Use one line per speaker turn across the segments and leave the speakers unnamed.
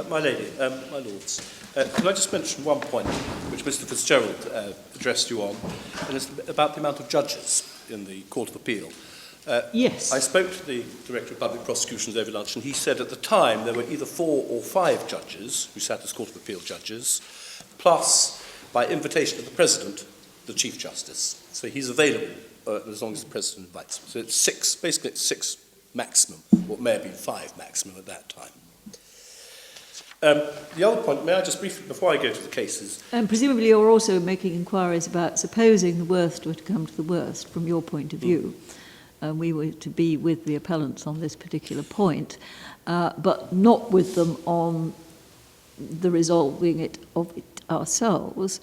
My lords, could I just mention one point which Mr. Fitzgerald addressed you on, and it's about the amount of judges in the Court of Appeal.
Yes.
I spoke to the Director of Public Prosecutions over lunch, and he said at the time there were either 4 or 5 judges who sat as Court of Appeal judges, plus, by invitation of the President, the Chief Justice. So he's available as long as the President invites him. So it's 6, basically it's 6 maximum, or it may have been 5 maximum at that time. The other point, may I just briefly, before I go to the cases...
presumably you're also making inquiries about supposing the worst were to come to the worst, from your point of view. We were to be with the appellants on this particular point, but not with them on the resolving of it ourselves.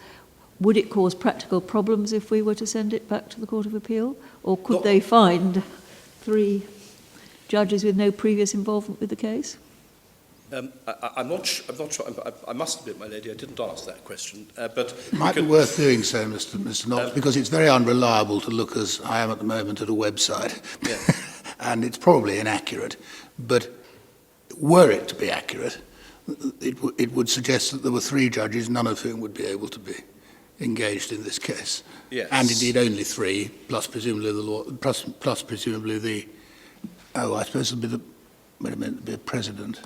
Would it cause practical problems if we were to send it back to the Court of Appeal? Or could they find 3 judges with no previous involvement with the case?
I'm not sure. I must admit, my lady, I didn't ask that question. But
it might be worth doing so, Mr. Knox, because it's very unreliable to look as I am at the moment at a website. Yeah. And it's probably inaccurate. But were it to be accurate, it would suggest that there were 3 judges, none of whom would be able to be engaged in this case.
Yes.
And indeed only 3, plus presumably the law, plus presumably the, I suppose it'll be the, wait a minute, it'll be the President.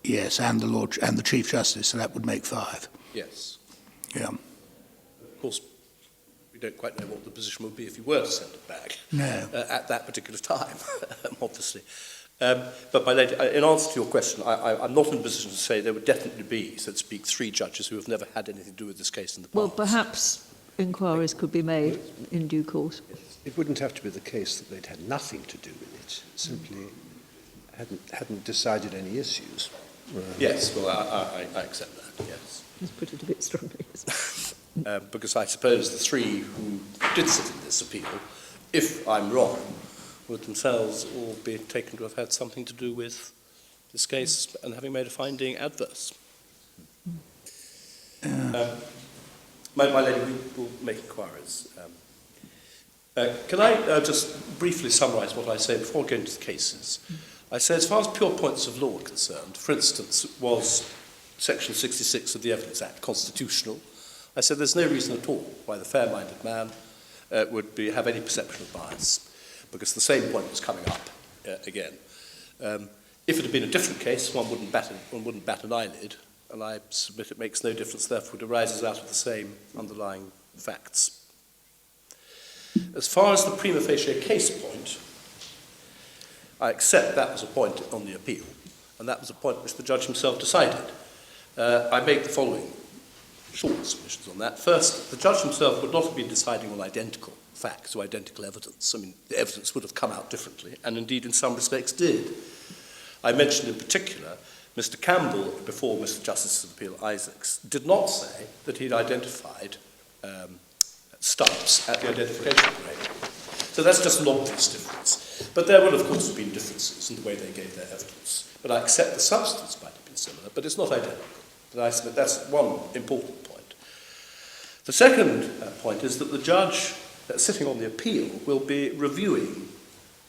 Yes, and the Lord and the Chief Justice, so that would make 5.
Yes.
Yeah.
Of course, we don't quite know what the position would be if you were to send it back.
No.
At that particular time, obviously. But my lady, in answer to your question, I'm not in a position to say there would definitely be, so to speak, 3 judges who have never had anything to do with this case in the past.
Well, perhaps inquiries could be made in due course.
It wouldn't have to be the case that they'd had nothing to do with it, simply hadn't decided any issues.
Yes, well, I accept that, yes.
Let's put it a bit strongly.
Because I suppose the 3 who did sit in this appeal, if I'm wrong, would themselves all be taken to have had something to do with this case and having made a finding adverse. My lady, we will make inquiries. Can I just briefly summarise what I say before going to the cases? I say, as far as pure points of law are concerned, for instance, was Section 66 of the Evidence Act constitutional? I said there's no reason at all why the fair-minded man would have any perception of bias, because the same point was coming up again. If it had been a different case, one wouldn't bat an eyelid, and I submit it makes no difference, therefore it arises out of the same underlying facts. As far as the prima facie case point, I accept that was a point on the appeal, and that was a point which the judge himself decided. I make the following short submissions on that. First, the judge himself would not have been deciding on identical facts or identical evidence. I mean, the evidence would have come out differently, and indeed in some respects did. I mentioned in particular, Mr. Campbell, before Mr. Justice of the Appeal Isaacs, did not say that he'd identified Stubbs at the identification grade. So that's just an obvious difference. But there will, of course, have been differences in the way they gave their evidence. But I accept the substance might have been similar, but it's not identical. And I submit that's one important point. The second point is that the judge sitting on the appeal will be reviewing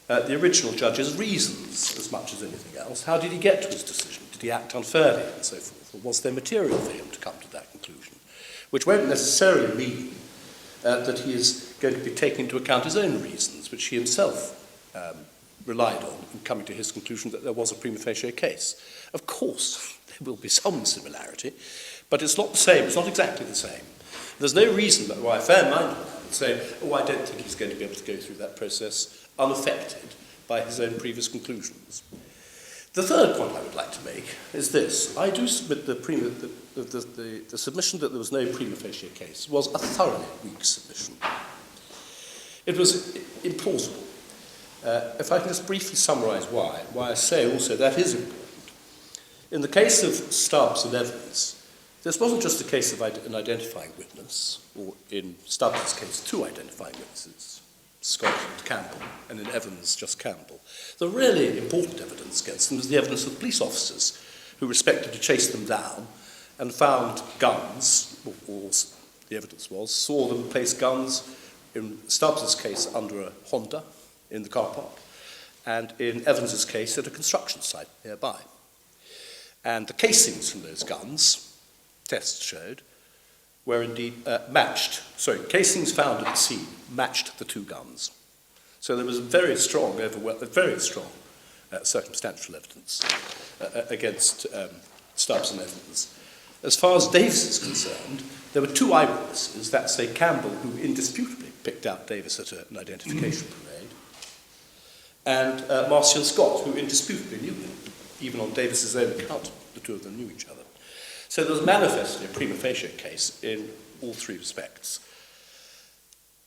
the original judge's reasons as much as anything else. How did he get to his decision? Did he act unfairly and so forth? Or was there material for him to come to that conclusion? Which won't necessarily mean that he is going to be taking into account his own reasons, which he himself relied on in coming to his conclusion that there was a prima facie case. Of course, there will be some similarity, but it's not the same, it's not exactly the same. There's no reason why a fair-minded man would say, oh, I don't think he's going to be able to go through that process unaffected by his own previous conclusions. The third point I would like to make is this. I do submit the submission that there was no prima facie case was a thoroughly weak submission. It was implausible. If I can just briefly summarise why I say also that is important. In the case of Stubbs and Evans, this wasn't just a case of an identifying witness, or in Stubbs' case, 2 identifying witnesses, Scott and Campbell, and in Evans, just Campbell. The really important evidence against them was the evidence of the police officers who respected to chase them down and found guns, or the evidence was, saw them place guns, in Stubbs' case, under a Honda in the car park, and in Evans's case, at a construction site nearby. And the casings from those guns, tests showed, were indeed matched. Sorry, casings found at the scene matched the two guns. So there was very strong circumstantial evidence against Stubbs and Evans. As far as Davis is concerned, there were two eyewitnesses, that's say Campbell, who indisputably picked out Davis at an identification parade, and Marcion Scott, who indisputably knew him. Even on Davis's own account, the two of them knew each other. So there was manifestly a prima facie case in all three respects.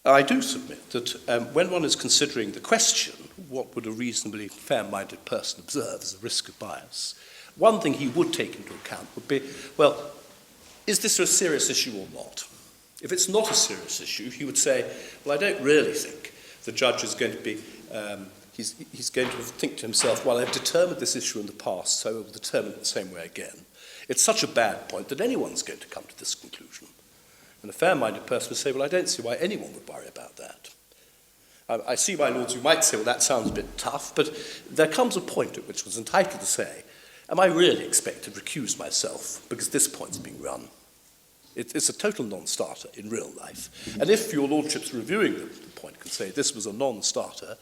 I do submit that when one is considering the question, what would a reasonably fair-minded person observe as a risk of bias, one thing he would take into account would be, well, is this a serious issue or not? If it's not a serious issue, he would say, well, I don't really think the judge is going to be, he's going to think to himself, well, I've determined this issue in the past, so I will determine it the same way again. It's such a bad point that anyone's going to come to this conclusion. And a fair-minded person would say, well, I don't see why anyone would worry about that. I see, my lords, you might say, well, that sounds a bit tough, but there comes a point at which I was entitled to say, am I really expected to recuse myself because this point's being run? It's a total non-starter in real life. And if your lordship's reviewing the point can say this was a non-starter,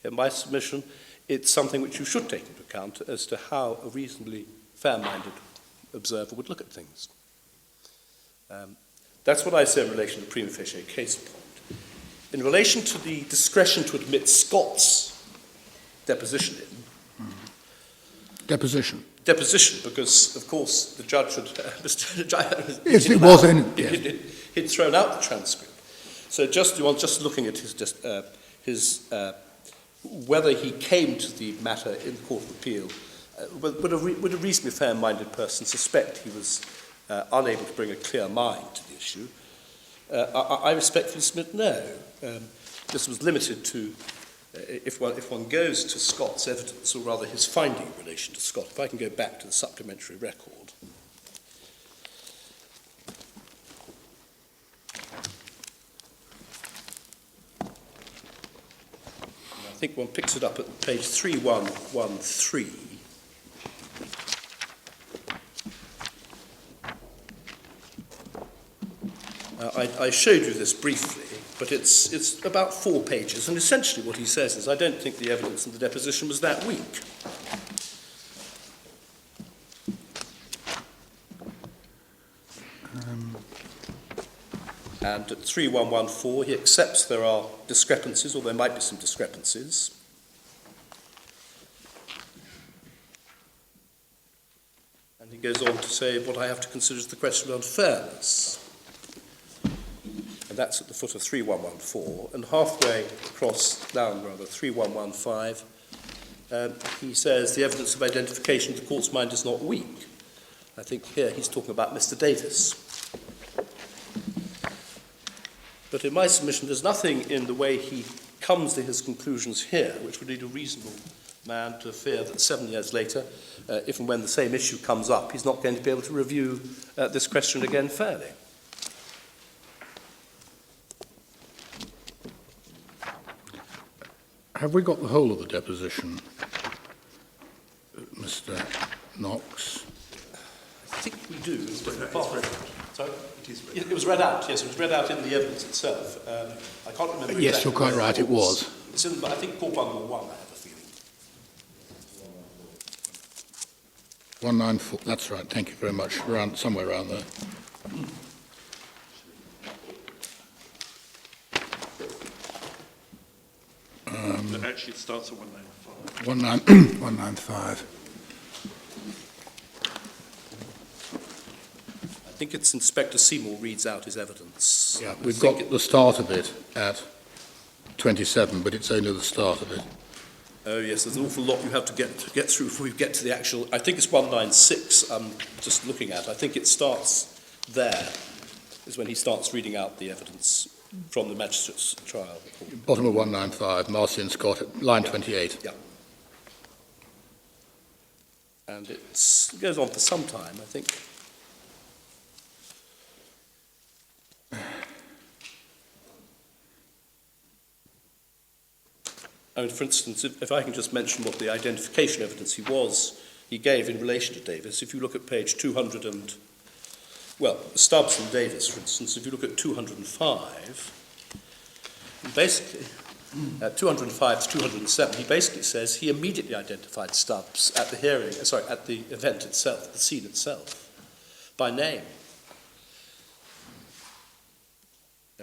in my submission, it's something which you should take into account as to how a reasonably fair-minded observer would look at things. That's what I say in relation to the prima facie case point. In relation to the discretion to admit Scott's deposition in...
Deposition?
Deposition, because, of course, the judge had...
Yes, it was in...
He'd thrown out the transcript. So just looking at whether he came to the matter in the Court of Appeal, would a reasonably fair-minded person suspect he was unable to bring a clear mind to the issue? I respectfully submit no. This was limited to, if one goes to Scott's evidence, or rather his finding in relation to Scott, if I can go back to the supplementary record. I think one picks it up at page 3113. I showed you this briefly, but it's about 4 pages, and essentially what he says is, I don't think the evidence in the deposition was that weak. And at 3114, he accepts there are discrepancies, or there might be some discrepancies. And he goes on to say, what I have to consider is the question of unfairness. And that's at the foot of 3114. And halfway across, down rather, 3115, he says the evidence of identification to the court's mind is not weak. I think here he's talking about Mr. Davis. But in my submission, there's nothing in the way he comes to his conclusions here which would lead a reasonable man to fear that 7 years later, if and when the same issue comes up, he's not going to be able to review this question again fairly.
Have we got the whole of the deposition, Mr. Knox?
I think we do. Sorry? It was read out, yes, it was read out in the evidence itself. I can't remember exactly.
Yes, you're quite right, it was.
It's in, I think, Court Bundle 1, I have a feeling.
194, that's right, thank you very much, somewhere around there.
Actually, it starts at 195.
195.
I think it's Inspector Seymour reads out his evidence.
Yeah, we've got the start of it at 27, but it's only the start of it.
Oh, yes, there's an awful lot you have to get through before you get to the actual... I think it's 196 I'm just looking at. I think it starts there, is when he starts reading out the evidence from the magistrate's trial.
Bottom of 195, Marcion Scott, line 28.
Yeah. And it goes on for some time, I think. I mean, for instance, if I can just mention what the identification evidence he gave in relation to Davis, if you look at page 200 and, well, Stubbs and Davis, for instance, if you look at 205, basically, 205 to 207, he basically says he immediately identified Stubbs at the at the event itself, the scene itself, by name.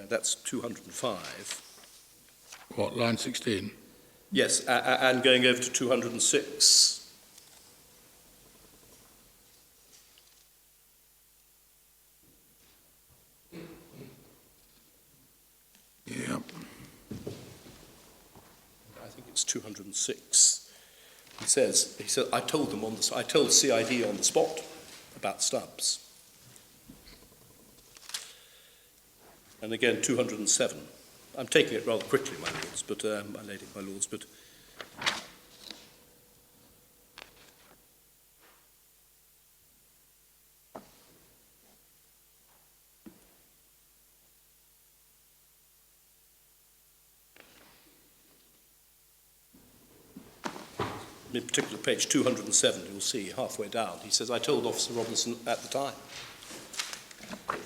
That's 205.
What, line 16?
Yes, and going over to 206.
Yeah.
I think it's 206. He said, I told CID on the spot about Stubbs. And again, 207. I'm taking it rather quickly, my lords, but my lady, my lords, but in particular, page 207, you'll see halfway down, he says, I told Officer Robinson at the time.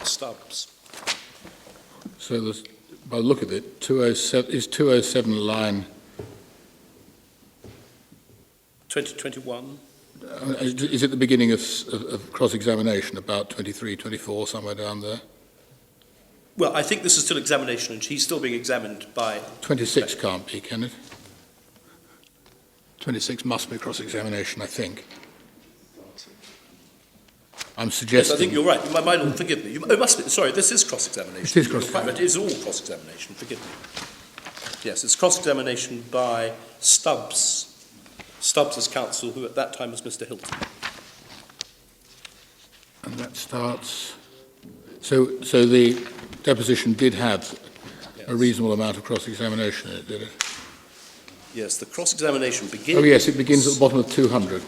Stubbs.
So there's, by the look at it, 207 line...
2021.
Is it the beginning of cross-examination, about 23, 24, somewhere down there?
Well, I think this is still examination, and he's still being examined by...
26 can't be, can it? 26 must be cross-examination, I think. I'm suggesting...
Yes, I think you're right. My lord, forgive me. It must be. Sorry, this is cross-examination.
It is cross-examination.
It is all cross-examination, forgive me. Yes, it's cross-examination by Stubbs. Stubbs' counsel, who at that time was Mr. Hilton.
And that starts... So the deposition did have a reasonable amount of cross-examination in it, did it?
Yes, the cross-examination begins...
Oh, yes, it begins at the bottom of 200.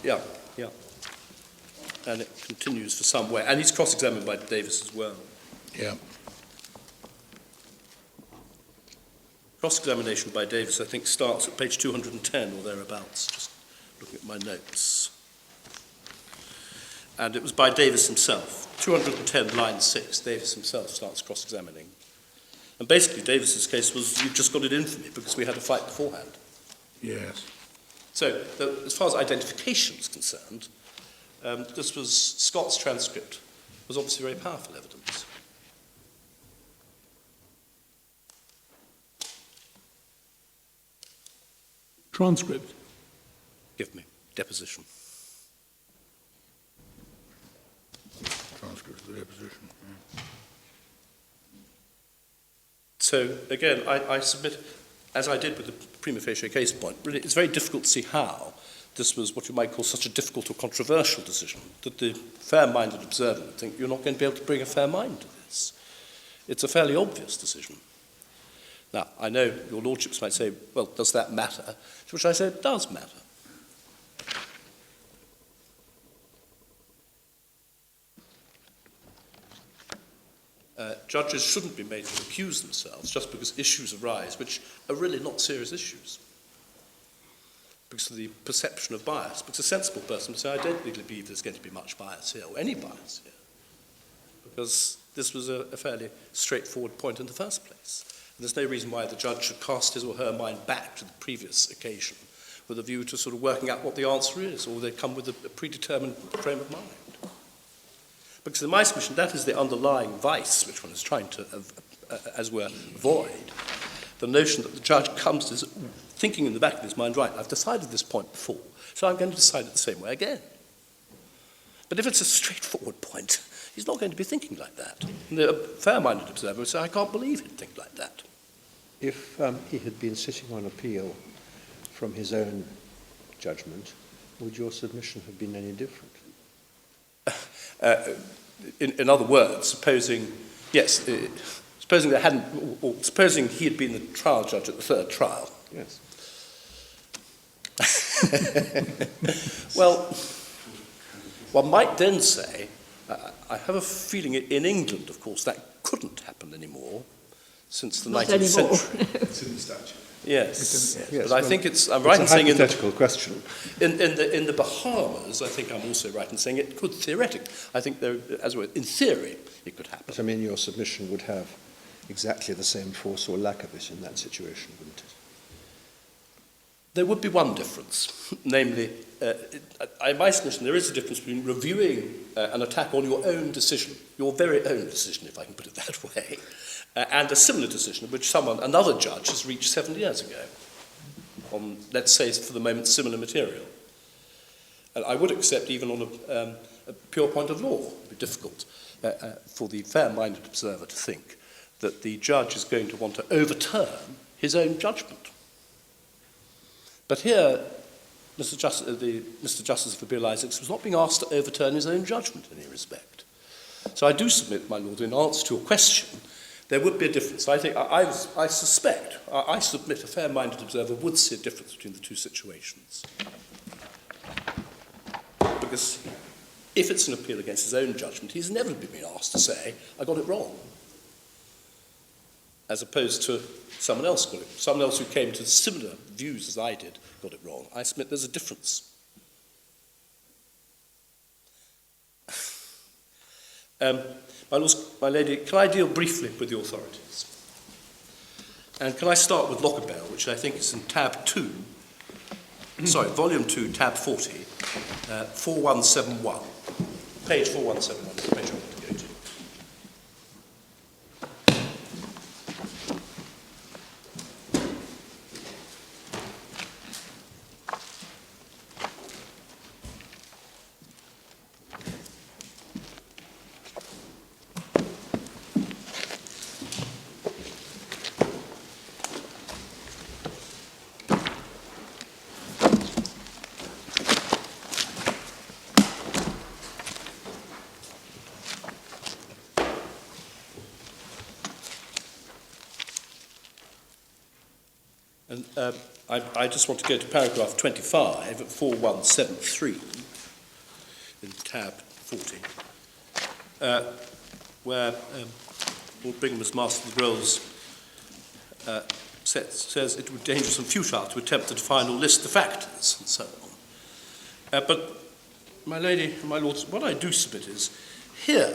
Yeah, yeah. And it continues for some way. And he's cross-examined by Davis as well.
Yeah.
Cross-examination by Davis, I think, starts at page 210 or thereabouts, just looking at my notes. And it was by Davis himself. 210, line 6, Davis himself starts cross-examining. And basically, Davis's case was, you've just got it in for me because we had a fight beforehand.
Yes.
So, as far as identification is concerned, this was, Scott's transcript was obviously very powerful evidence.
Transcript?
Give me, deposition.
Transcript of the deposition. Yeah.
So, again, I submit, as I did with the prima facie case point, really it's very difficult to see how this was what you might call such a difficult or controversial decision, that the fair-minded observer would think you're not going to be able to bring a fair mind to this. It's a fairly obvious decision. Now, I know your lordships might say, well, does that matter? To which I say, it does matter. Judges shouldn't be made to accuse themselves just because issues arise which are really not serious issues. Because of the perception of bias. Because a sensible person would say, I don't really believe there's going to be much bias here, or any bias here. Because this was a fairly straightforward point in the first place. And there's no reason why the judge should cast his or her mind back to the previous occasion with a view to sort of working out what the answer is, or they come with a predetermined frame of mind. Because in my submission, that is the underlying vice which one is trying to, as it were, avoid. The notion that the judge comes to thinking in the back of his mind, right, I've decided this point before, so I'm going to decide it the same way again. But if it's a straightforward point, he's not going to be thinking like that. And the fair-minded observer would say, I can't believe he'd think like that.
If he had been sitting on appeal from his own judgment, would your submission have been any different?
In other words, supposing there hadn't, or supposing he had been the trial judge at the third trial.
Yes.
Well, one might then say, I have a feeling in England, of course, that couldn't happen anymore. since the
Not
19th
anymore.
century.
It's in the statute.
Yes,
Yes,
but I
well,
think I'm
It's
right
a
in saying
hypothetical question.
in the Bahamas, I think I'm also right in saying it could theoretically. I think there, as well, in theory, it could happen.
But I mean, your submission would have exactly the same force or lack of it in that situation, wouldn't it?
There would be one difference, namely, in my submission, there is a difference between reviewing an attack on your own decision, your very own decision, if I can put it that way, and a similar decision which another judge has reached 7 years ago, on, let's say, for the moment, similar material. And I would accept, even on a pure point of law, it would be difficult for the fair-minded observer to think that the judge is going to want to overturn his own judgment. But here, Mr. Justice for Bill Isaacs was not being asked to overturn his own judgment in any respect. So I do submit, my Lord, in answer to your question, there would be a difference. I think, I submit a fair-minded observer would see a difference between the two situations. Because if it's an appeal against his own judgment, he's never been asked to say, I got it wrong. As opposed to someone else who came to similar views as I did, got it wrong. I submit there's a difference. My lady, can I deal briefly with the authorities? And can I start with Lockabell, which I think is in tab 2, volume 2, tab 40, 4171. Page 4171 is the page I want to go to. And I just want to go to paragraph 25 at 4173 in tab 40, where Lord Bingham's Master of the Rolls says it would be dangerous and futile to attempt to define or list the factors and so on. But, my lady and my lords, what I do submit is, here,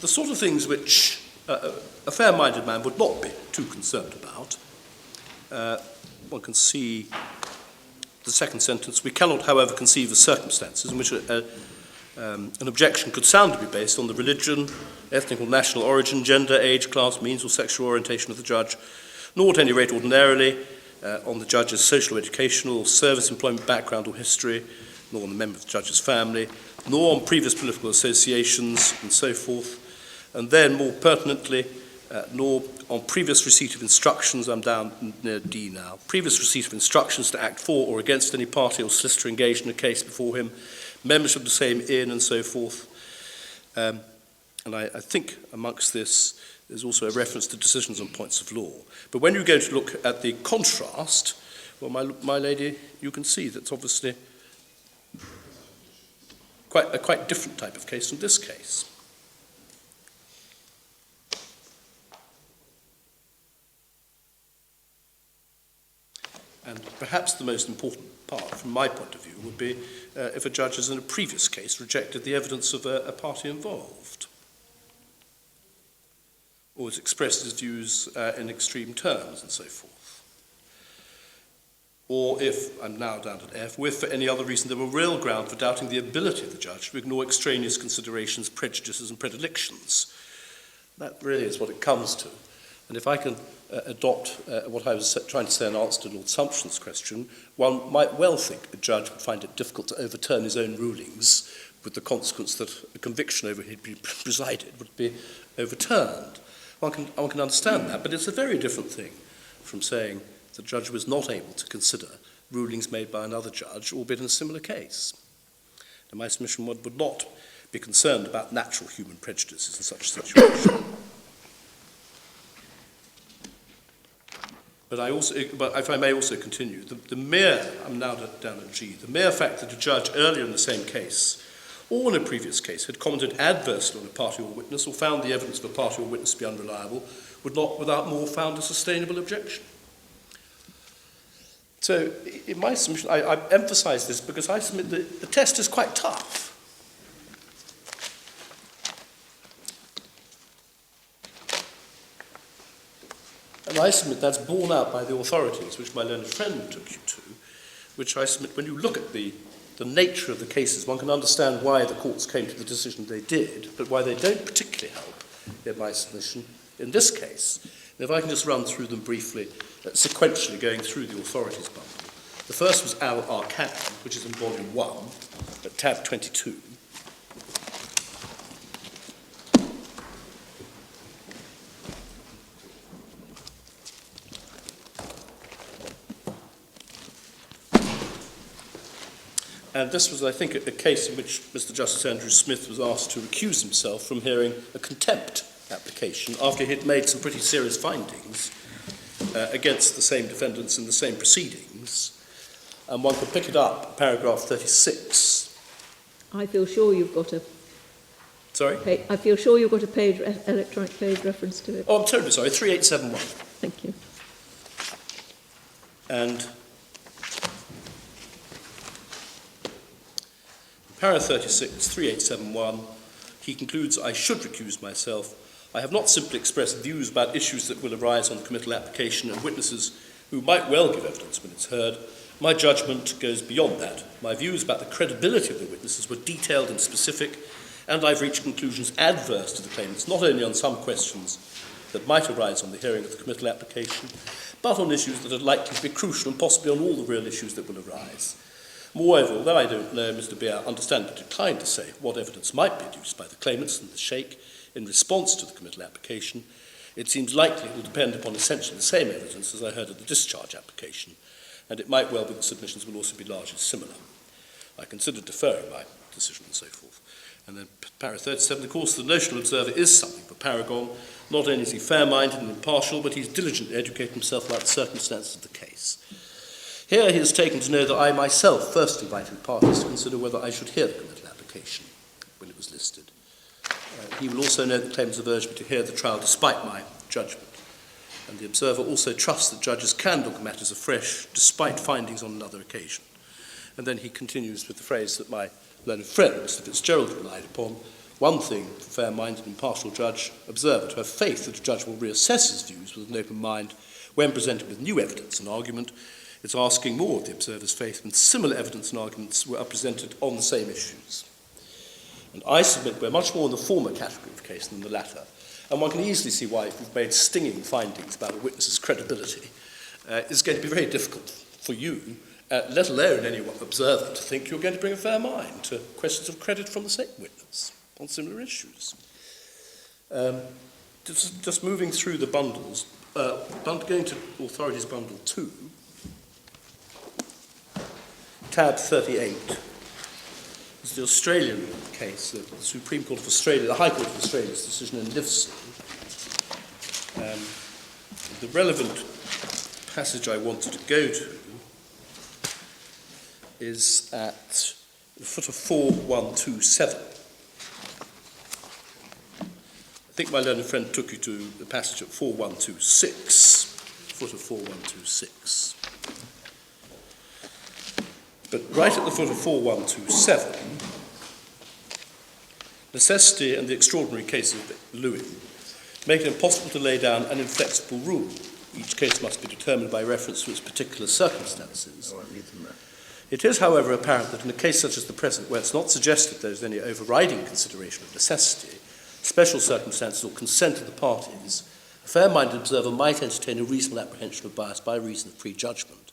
the sort of things which a fair-minded man would not be too concerned about. One can see the second sentence. We cannot, however, conceive of circumstances in which an objection could sound to be based on the religion, ethnic or national origin, gender, age, class, means or sexual orientation of the judge, nor at any rate ordinarily on the judge's social, educational, or service employment background or history, nor on the member of the judge's family, nor on previous political associations and so forth, and then more pertinently, nor on previous receipt of instructions, I'm down near D now, previous receipt of instructions to act for or against any party or solicitor engaged in a case before him, membership of the same inn and so forth. And I think amongst this, there's also a reference to decisions on points of law. But when you go to look at the contrast, well, my lady, you can see that's obviously a quite different type of case from this case. And perhaps the most important part, from my point of view, would be if a judge has in a previous case rejected the evidence of a party involved, or has expressed his views in extreme terms and so forth. Or if, I'm now down at F, or if for any other reason there were real ground for doubting the ability of the judge to ignore extraneous considerations, prejudices and predilections. That really is what it comes to. And if I can adopt what I was trying to say in answer to Lord Sumption's question, one might well think a judge would find it difficult to overturn his own rulings with the consequence that a conviction over he'd be presided would be overturned. One can understand that, but it's a very different thing from saying the judge was not able to consider rulings made by another judge, albeit in a similar case. And my submission would not be concerned about natural human prejudices in such a situation. But if I may also continue, the mere, I'm now down at G, the mere fact that a judge earlier in the same case or in a previous case had commented adversely on a party or witness or found the evidence of a party or witness to be unreliable would not without more found a sustainable objection. So in my submission, I emphasise this because I submit that the test is quite tough. And I submit that's borne out by the authorities, which my learned friend took you to, which I submit when you look at the nature of the cases, one can understand why the courts came to the decision they did, but why they don't particularly help in my submission in this case. And if I can just run through them briefly, sequentially going through the authorities bundle. The first was Al Arkan, which is in volume 1, at tab 22. And this was, I think, a case in which Mr. Justice Andrew Smith was asked to recuse himself from hearing a contempt application after he had made some pretty serious findings against the same defendants in the same proceedings. And one could pick it up, paragraph 36.
I feel sure you've got a...
Sorry?
I feel sure you've got a page, electronic page reference to it.
Oh, I'm terribly sorry, 3871.
Thank you.
And para 36, 3871, he concludes, I should recuse myself. I have not simply expressed views about issues that will arise on the committal application and witnesses who might well give evidence when it's heard. My judgment goes beyond that. My views about the credibility of the witnesses were detailed and specific, and I've reached conclusions adverse to the claimants, not only on some questions that might arise on the hearing of the committal application, but on issues that are likely to be crucial and possibly on all the real issues that will arise. Moreover, although I don't know, Mr. Beer understandably declined to say what evidence might be adduced by the claimants and the Sheikh in response to the committal application, it seems likely it will depend upon essentially the same evidence as I heard of the discharge application, and it might well be that submissions will also be largely similar. I considered deferring my decision and so forth. And then para 37, of course, the notional observer is something for Paragon. Not only is he fair-minded and impartial, but he's diligently educated himself about the circumstances of the case. Here he has taken to know that I myself first invited parties to consider whether I should hear the committal application when it was listed. He will also note that claimants have urged me to hear the trial despite my judgment. And the observer also trusts that judges can look at matters afresh despite findings on another occasion. And then he continues with the phrase that my learned friend, Mr. Fitzgerald, relied upon. One thing, a fair-minded and impartial judge, observer, to have faith that a judge will reassess his views with an open mind when presented with new evidence and argument. It's asking more of the observer's faith when similar evidence and arguments were presented on the same issues. And I submit we're much more in the former category of case than the latter. And one can easily see why, if you've made stinging findings about a witness's credibility, it's going to be very difficult for you, let alone any observer, to think you're going to bring a fair mind to questions of credit from the same witness on similar issues. Just moving through the bundles, going to Authorities Bundle 2, tab 38. This is the Australian case, the Supreme Court of Australia, the High Court of Australia's decision in Livesey. The relevant passage I wanted to go to is at the foot of 4127. I think my learned friend took you to the passage at 4126, foot of 4126. But right at the foot of 4127, necessity and the extraordinary case of Lewin make it impossible to lay down an inflexible rule. Each case must be determined by reference to its particular circumstances. It is, however, apparent that in a case such as the present, where it's not suggested there is any overriding consideration of necessity, special circumstances or consent of the parties, a fair-minded observer might entertain a reasonable apprehension of bias by reason of prejudgment.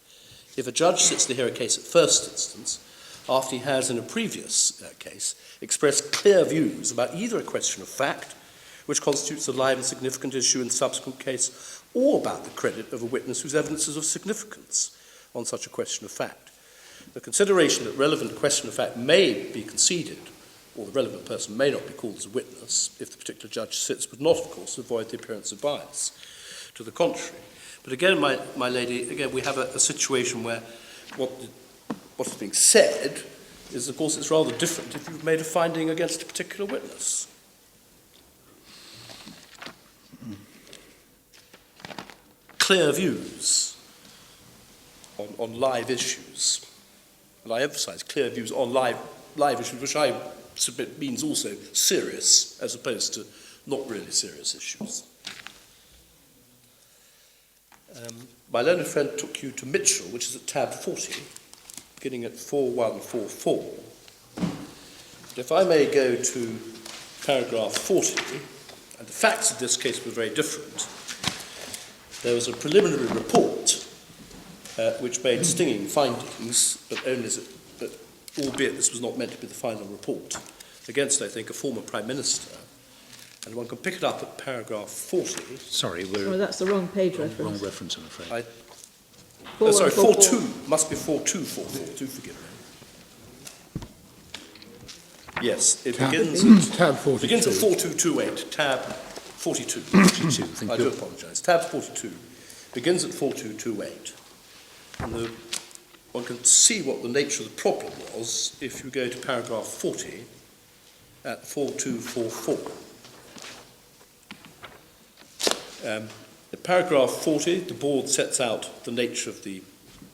If a judge sits to hear a case at first instance, after he has in a previous case expressed clear views about either a question of fact, which constitutes a live and significant issue in the subsequent case, or about the credit of a witness whose evidence is of significance on such a question of fact. The consideration that relevant question of fact may be conceded, or the relevant person may not be called as a witness, if the particular judge sits, would not, of course, avoid the appearance of bias. To the contrary. But again, my lady, again, we have a situation where what is being said is, of course, it's rather different if you've made a finding against a particular witness. Clear views on live issues, and I emphasise clear views on live issues, which I submit means also serious, as opposed to not really serious issues. My learned friend took you to Mitchell, which is at tab 40, beginning at 4144. If I may go to paragraph 40, and the facts of this case were very different. There was a preliminary report which made stinging findings, but albeit this was not meant to be the final report, against, I think, a former Prime Minister. And one can pick it up at paragraph 40.
Sorry,
Oh, that's the wrong page reference.
wrong reference, I'm afraid.
Sorry, 42. Must be 4244. Do forgive me. Yes, it begins
Tab 42.
begins at 4228, tab 42.
42, thank
I
you.
do apologise. Tab 42 begins at 4228. And one can see what the nature of the problem was if you go to paragraph 40 at 4244. In paragraph 40, the board sets out the nature of the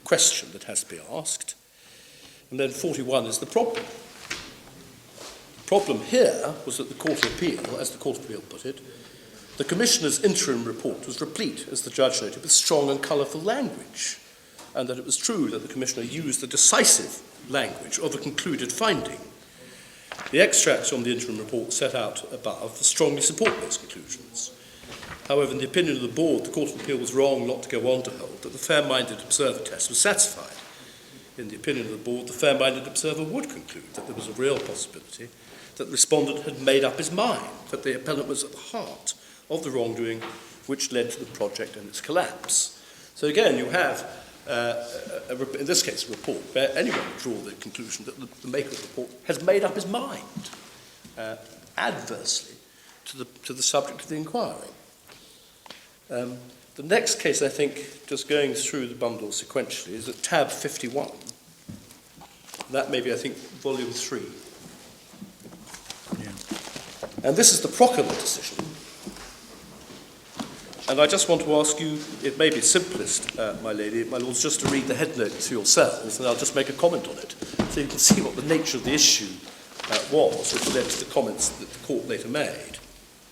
question that has to be asked. And then 41 is the problem. The problem here was that the Court of Appeal, as the Court of Appeal put it, the Commissioner's interim report was replete, as the judge noted, with strong and colourful language, and that it was true that the Commissioner used the decisive language of a concluded finding. The extracts from the interim report set out above strongly support those conclusions. However, in the opinion of the board, the Court of Appeal was wrong not to go on to hold that the fair-minded observer test was satisfied. In the opinion of the board, the fair-minded observer would conclude that there was a real possibility that the respondent had made up his mind, that the appellant was at the heart of the wrongdoing which led to the project and its collapse. So again, you have, in this case, a report where anyone would draw the conclusion that the maker of the report has made up his mind adversely to the subject of the inquiry. The next case, I think, just going through the bundle sequentially, is at tab 51. That may be, I think, volume 3. Yeah. And this is the Procurement decision. And I just want to ask you, it may be simplest, my lords, just to read the head note to yourselves, and I'll just make a comment on it, so you can see what the nature of the issue was, which led to the comments that the court later made.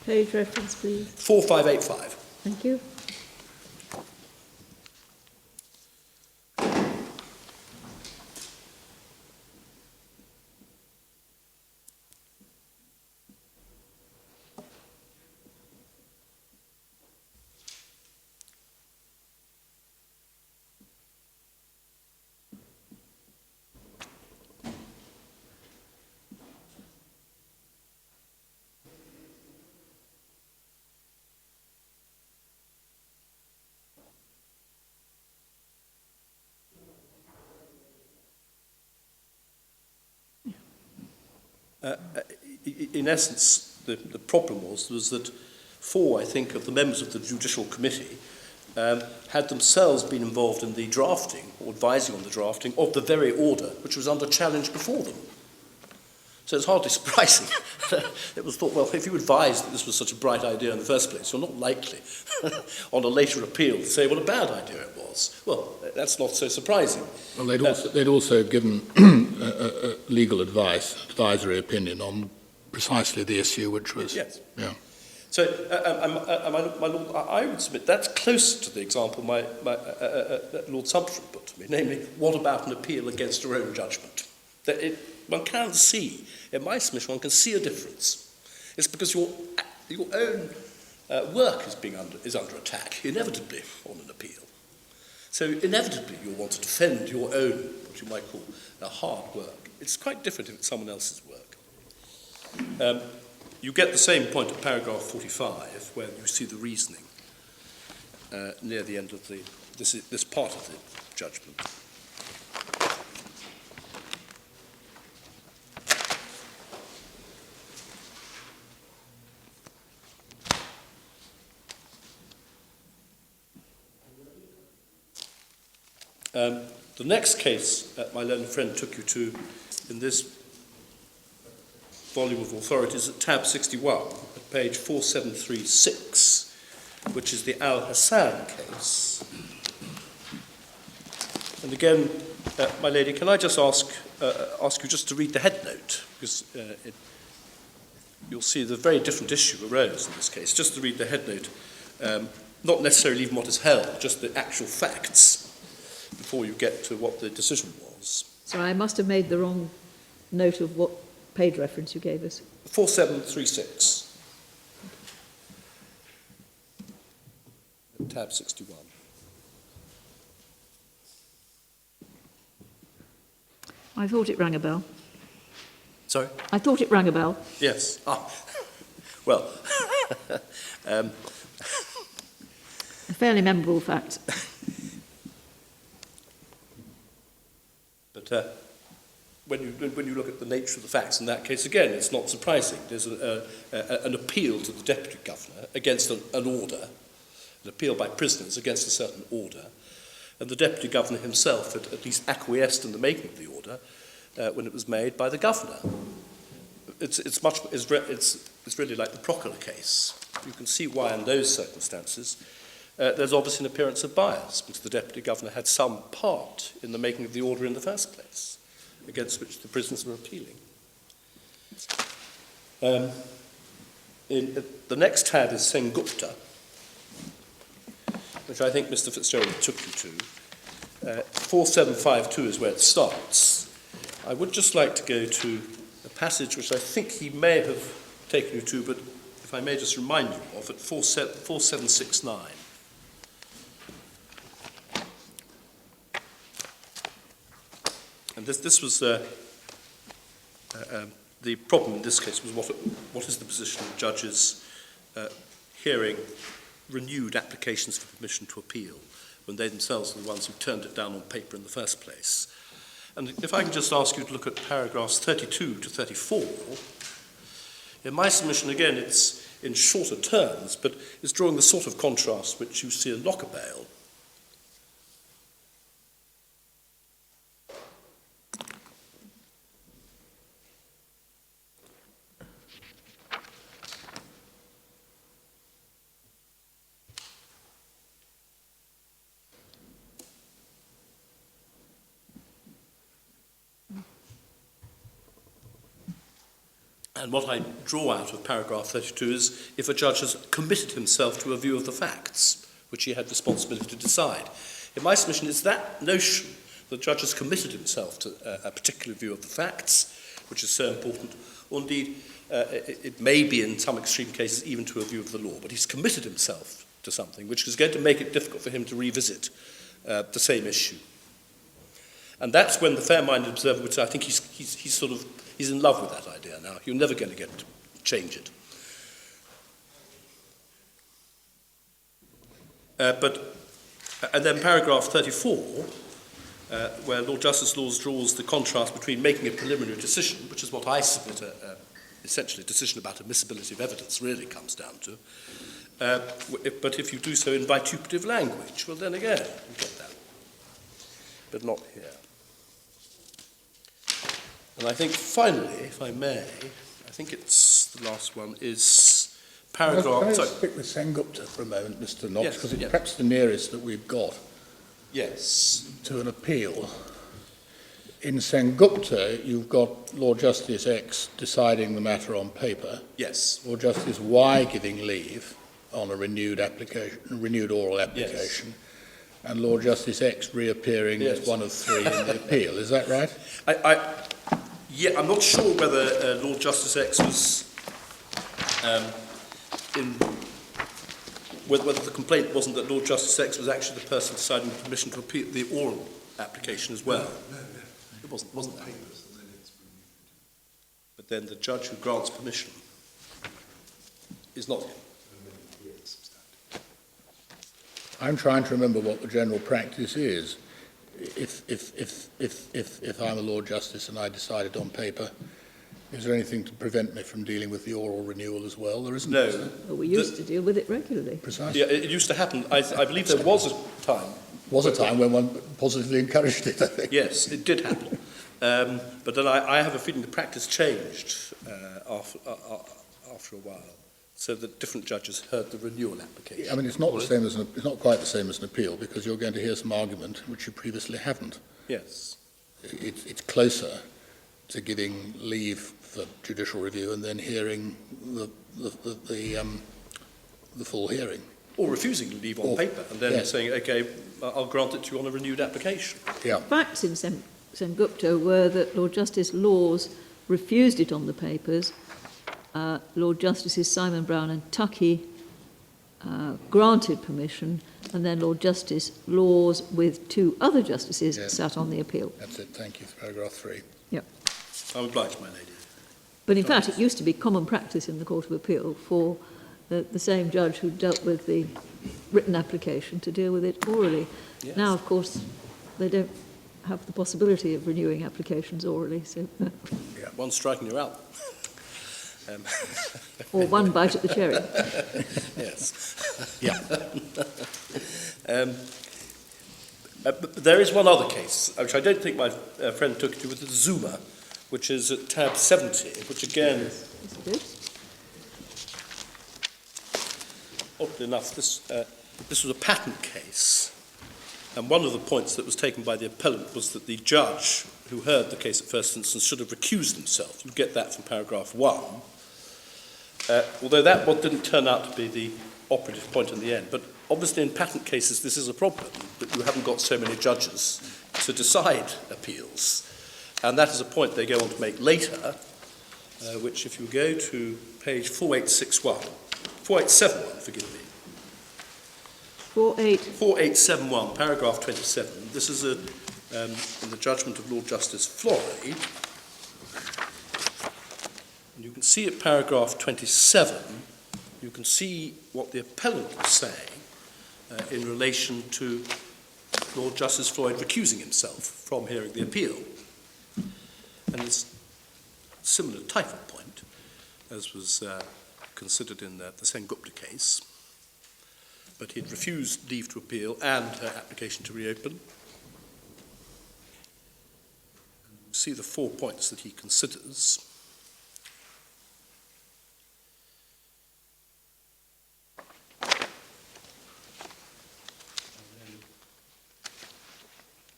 Page reference, please.
4585.
Thank you.
In essence, the problem was that 4, I think, of the members of the Judicial Committee had themselves been involved in the drafting, or advising on the drafting, of the very order which was under challenge before them. So it's hardly surprising. It was thought, well, if you advised that this was such a bright idea in the first place, you're not likely on a later appeal to say what a bad idea it was. Well, that's not so surprising.
Well, they'd also given legal advice, advisory opinion on precisely the issue which was...
Yes.
Yeah.
So, my Lord, I would submit that's closer to the example Lord Sumption put to me, namely, what about an appeal against your own judgment? One can see, in my submission, one can see a difference. It's because your own work is under attack, inevitably, on an appeal. So inevitably you'll want to defend your own, what you might call, hard work. It's quite different if it's someone else's work. You get the same point at paragraph 45, where you see the reasoning near the end of this part of the judgment. The next case my learned friend took you to in this volume of authorities at tab 61, at page 4736, which is the Al-Hassan case. And again, my lady, can I just ask you just to read the head note, because you'll see the very different issue arose in this case. Just to read the head note, not necessarily even what is held, just the actual facts, before you get to what the decision was.
Sorry, I must have made the wrong note of what page reference you gave us.
4736. Tab 61.
I thought it rang a bell.
Sorry?
I thought it rang a bell.
Yes. Ah. Well,
A fairly memorable fact.
but when you look at the nature of the facts in that case, again, it's not surprising. There's an appeal to the Deputy Governor against an order, an appeal by prisoners against a certain order, and the Deputy Governor himself had at least acquiesced in the making of the order when it was made by the Governor. It's really like the Proctor case. You can see why in those circumstances there's obviously an appearance of bias, because the Deputy Governor had some part in the making of the order in the first place, against which the prisoners were appealing. The next tab is Sengupta, which I think Mr. Fitzgerald took you to. 4752 is where it starts. I would just like to go to a passage which I think he may have taken you to, but if I may just remind you of, at 4769. And this was the problem in this case was what is the position of judges hearing renewed applications for permission to appeal when they themselves are the ones who turned it down on paper in the first place. And if I can just ask you to look at paragraphs 32 to 34, in my submission, again, it's in shorter terms, but it's drawing the sort of contrast which you see in Locker bail. And what I draw out of paragraph 32 is if a judge has committed himself to a view of the facts, which he had responsibility to decide. In my submission, it's that notion the judge has committed himself to a particular view of the facts, which is so important, or indeed it may be in some extreme cases even to a view of the law, but he's committed himself to something which is going to make it difficult for him to revisit the same issue. And that's when the fair-minded observer would say, I think he's in love with that idea now. You're never going to get to change it. And then paragraph 34, where Lord Justice Laws draws the contrast between making a preliminary decision, which is what I submit essentially a decision about admissibility of evidence really comes down to, but if you do so in vituperative language, well then again, you get that. But not here. And I think finally, if I may, I think it's the last one, is paragraph...
Can I just stick with Sengupta for a moment, Mr. Knox,
Yes,
because it's
yes.
perhaps the nearest that we've got
Yes.
to an appeal. In Sengupta, you've got Lord Justice X deciding the matter on paper,
Yes.
Lord Justice Y giving leave on a renewed oral application, and Lord Justice X reappearing
Yes.
as one of three in the appeal. Is that right?
I'm not sure whether Lord Justice X was whether the complaint wasn't that Lord Justice X was actually the person deciding the permission to appeal the oral application as well. No. It wasn't that. But then the judge who grants permission is not him.
I'm trying to remember what the general practice is. If I'm a Lord Justice and I decided on paper, is there anything to prevent me from dealing with the oral renewal as well? There isn't.
No.
Well, we used to deal with it regularly.
Precisely.
Yeah, it used to happen. I believe there was a time.
Was a time when one positively encouraged it, I think.
Yes, it did happen. But then I have a feeling the practice changed after a while, so that different judges heard the renewal application.
I mean, it's not the same as it's not quite the same as an appeal, because you're going to hear some argument which you previously haven't.
Yes.
It's closer to giving leave for judicial review and then hearing the full hearing.
Or refusing leave on paper and then
yes.
saying, OK, I'll grant it to you on a renewed application.
Yeah.
Facts in Sengupta were that Lord Justice Laws refused it on the papers. Lord Justices Simon Brown and Tuckey granted permission, and then Lord Justice Laws with two other justices
Yes.
sat on the appeal.
That's it. Thank you. Paragraph 3.
Yep.
I'm obliged, my lady.
But in fact, it used to be common practice in the Court of Appeal for the same judge who dealt with the written application to deal with it orally.
Yes.
Now, of course, they don't have the possibility of renewing applications orally, so
Yeah. One striking you out.
or one bite at the cherry.
Yes.
Yeah.
But there is one other case, which I don't think my friend took to, with the Zuma, which is at tab 70, which again,
Yes, it is.
oddly enough, this was a patent case. And one of the points that was taken by the appellant was that the judge who heard the case at first instance should have recused himself. You get that from paragraph 1. Although that one didn't turn out to be the operative point in the end. But obviously in patent cases this is a problem, that you haven't got so many judges to decide appeals. And that is a point they go on to make later, which if you go to page 4871, forgive me. 4871, paragraph 27. This is in the judgment of Lord Justice Floyd. And you can see at paragraph 27, you can see what the appellant was saying in relation to Lord Justice Floyd recusing himself from hearing the appeal. And it's a similar type of point as was considered in the Sengupta case. But he'd refused leave to appeal and her application to reopen. You see the 4 points that he considers.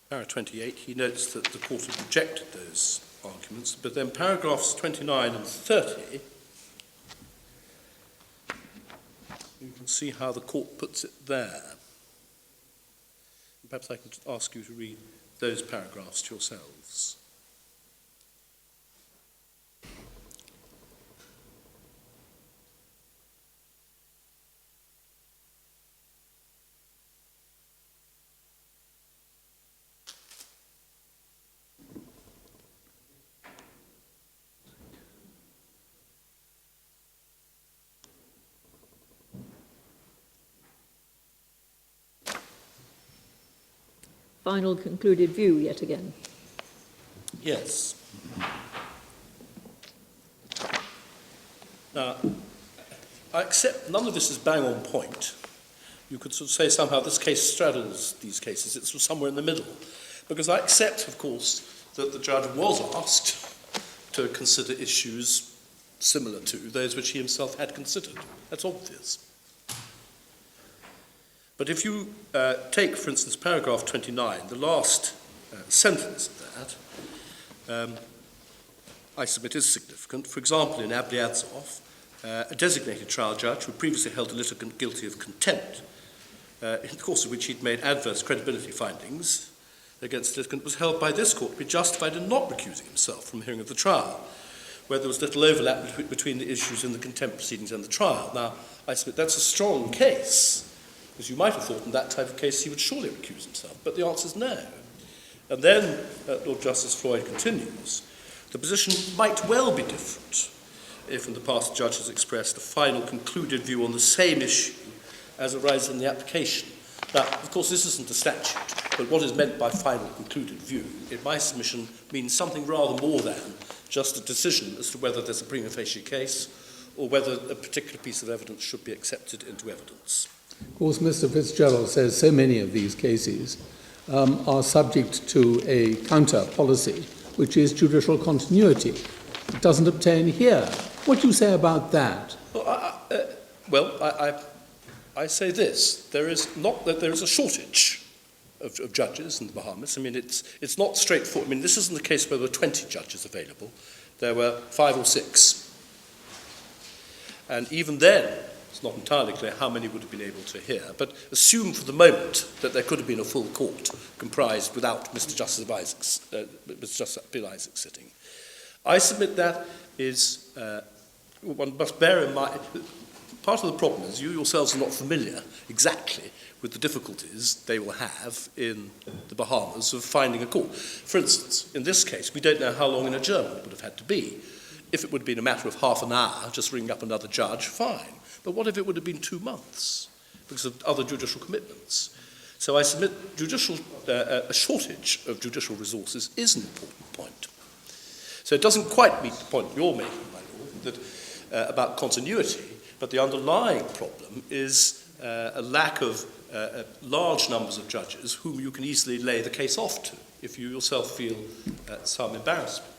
Paragraph 28, he notes that the court had rejected those arguments, but then paragraphs 29 and 30, you can see how the court puts it there. Perhaps I can ask you to read those paragraphs to yourselves.
Final concluded view yet again.
Yes. Now, I accept none of this is bang on point. You could sort of say somehow this case straddles these cases. It's somewhere in the middle. Because I accept, of course, that the judge was asked to consider issues similar to those which he himself had considered. That's obvious. But if you take, for instance, paragraph 29, the last sentence of that, I submit is significant. For example, in Ablyadzov, a designated trial judge who previously held a litigant guilty of contempt, in the course of which he'd made adverse credibility findings against the litigant, was held by this court to be justified in not recusing himself from hearing of the trial, where there was little overlap between the issues in the contempt proceedings and the trial. Now, I submit that's a strong case, because you might have thought in that type of case he would surely recuse himself, but the answer is no. And then Lord Justice Floyd continues, the position might well be different if in the past the judge has expressed a final concluded view on the same issue as arises in the application. Now, of course, this isn't a statute, but what is meant by final concluded view, in my submission, means something rather more than just a decision as to whether there's a prima facie case or whether a particular piece of evidence should be accepted into evidence.
Of course, Mr. Fitzgerald says so many of these cases are subject to a counter policy which is judicial continuity. It doesn't obtain here. What do you say about that?
Well, I say this: there is a shortage of judges in the Bahamas. I mean, it's not straightforward. I mean, this isn't the case where there were 20 judges available. There were 5 or 6. And even then, it's not entirely clear how many would have been able to hear. But assume for the moment that there could have been a full court comprised without Mr. Justice Bill Isaacs sitting. I submit that is, one must bear in mind, part of the problem is you yourselves are not familiar exactly with the difficulties they will have in the Bahamas of finding a court. For instance, in this case, we don't know how long an adjournment would have had to be. If it would have been a matter of half an hour, just ringing up another judge, fine. But what if it would have been 2 months because of other judicial commitments? So I submit a shortage of judicial resources is an important point. So it doesn't quite meet the point you're making, my lord, that, about continuity, but the underlying problem is a lack of large numbers of judges whom you can easily lay the case off to if you yourself feel some embarrassment.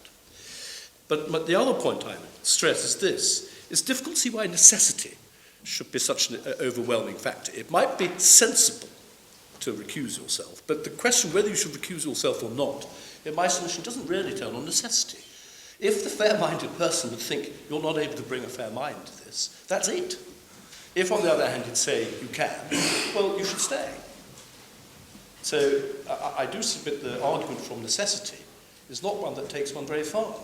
But the other point I would stress is this: it's difficult to see why necessity should be such an overwhelming factor. It might be sensible to recuse yourself, but the question whether you should recuse yourself or not, in my submission, doesn't really turn on necessity. If the fair-minded person would think you're not able to bring a fair mind to this, that's it. If, on the other hand, you'd say you can, well, you should stay. So I do submit the argument from necessity is not one that takes one very far.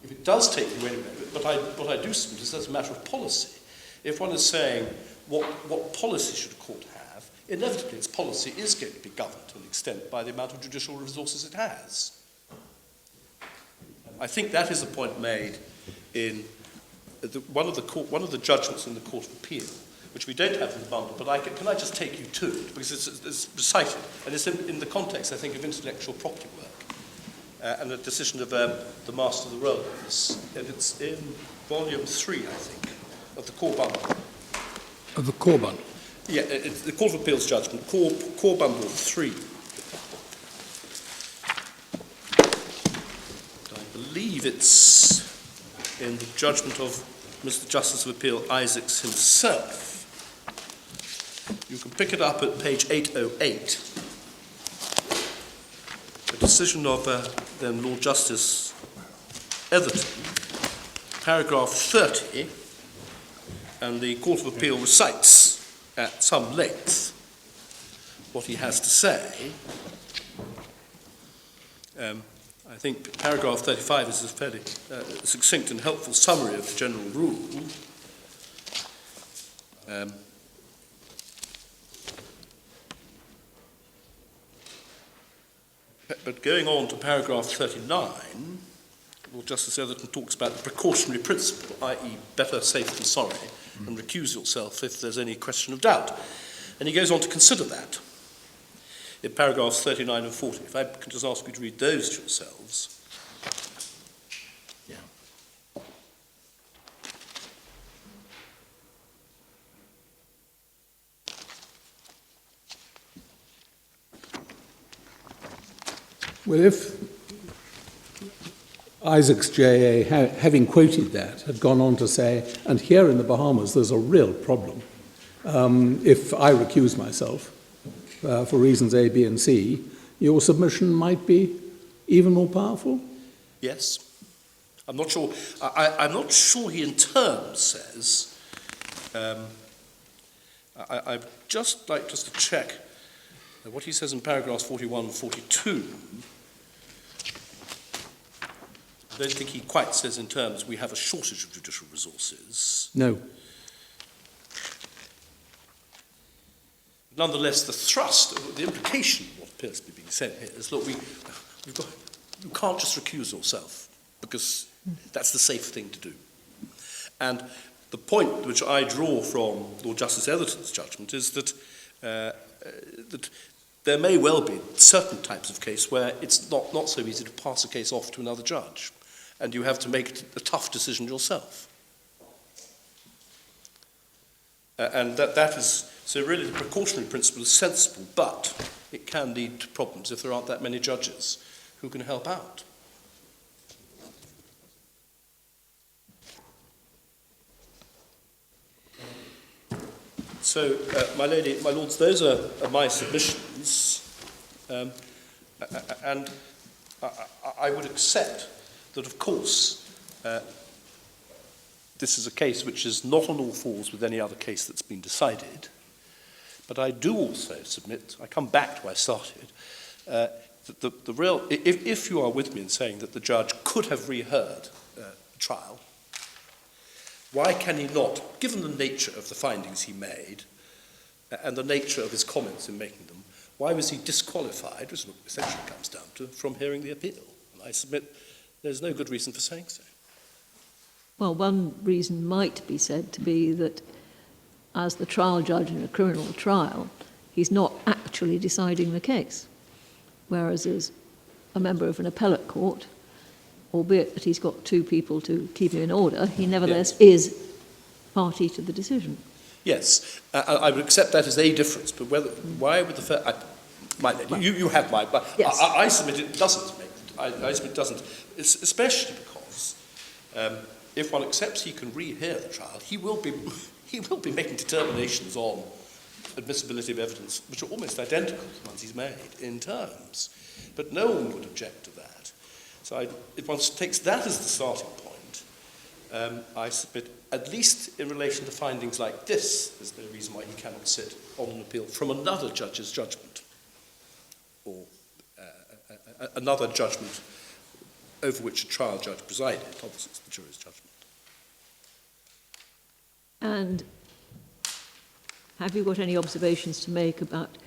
If it does take you anywhere, but what I do submit is that's a matter of policy. If one is saying what policy should a court have, inevitably its policy is going to be governed to an extent by the amount of judicial resources it has. I think that is the point made in one of the judgments in the Court of Appeal, which we don't have in the bundle, but can I just take you to it, because it's recited, and it's in the context, I think, of intellectual property work, and a decision of the Master of the Rolls, and it's in volume 3, I think, of the core bundle.
Of the core bundle?
Yeah, it's the Court of Appeal's judgment, core bundle 3. I believe it's in the judgment of Mr. Justice of Appeal Isaacs himself. You can pick it up at page 808. The decision of then Lord Justice Etherton, paragraph 30, and the Court of Appeal recites at some length what he has to say. I think paragraph 35 is a fairly succinct and helpful summary of the general rule. But going on to paragraph 39, Lord Justice Etherton talks about the precautionary principle, i.e. better safe than sorry, and recuse yourself if there's any question of doubt. And he goes on to consider that in paragraphs 39 and 40. If I can just ask you to read those to yourselves. Yeah.
Well, if Isaacs JA, having quoted that, had gone on to say, and here in the Bahamas there's a real problem. If I recuse myself for reasons A, B, and C, your submission might be even more powerful?
Yes. I'm not sure. I'm not sure he in terms says. I'd just like to check what he says in paragraphs 41 and 42. I don't think he quite says in terms we have a shortage of judicial resources.
No.
Nonetheless, the thrust, the implication of what appears to be being said here is, look, you can't just recuse yourself, because that's the safe thing to do. And the point which I draw from Lord Justice Etherton's judgment is that, that there may well be certain types of case where it's not so easy to pass a case off to another judge, and you have to make a tough decision yourself. And that is, so really the precautionary principle is sensible, but it can lead to problems if there aren't that many judges. who can help out. So, my lords, those are my submissions, and I would accept that, of course, this is a case which is not on all fours with any other case that's been decided, but I do also submit, I come back to where I started, that the real, if you are with me in saying that the judge could have reheard the trial, why can he not, given the nature of the findings he made and the nature of his comments in making them, why was he disqualified, which essentially comes down to, from hearing the appeal? And I submit there's no good reason for saying so.
Well, one reason might be said to be that as the trial judge in a criminal trial, he's not actually deciding the case, whereas as a member of an appellate court, albeit that he's got two people to keep him in order, he nevertheless is party to the decision.
Yes, I would accept that as a difference, but why would the first... You have my... But
yes.
I submit it doesn't make... I submit it doesn't, it's especially because if one accepts he can rehear the trial, he will be making determinations on admissibility of evidence which are almost identical to the ones he's made in terms. But no one would object to that. So if one takes that as the starting point, I submit, at least in relation to findings like this, there's no reason why he cannot sit on an appeal from another judge's judgment, or another judgment over which a trial judge presided. Obviously, it's the jury's judgment.
And have you got any observations to make about,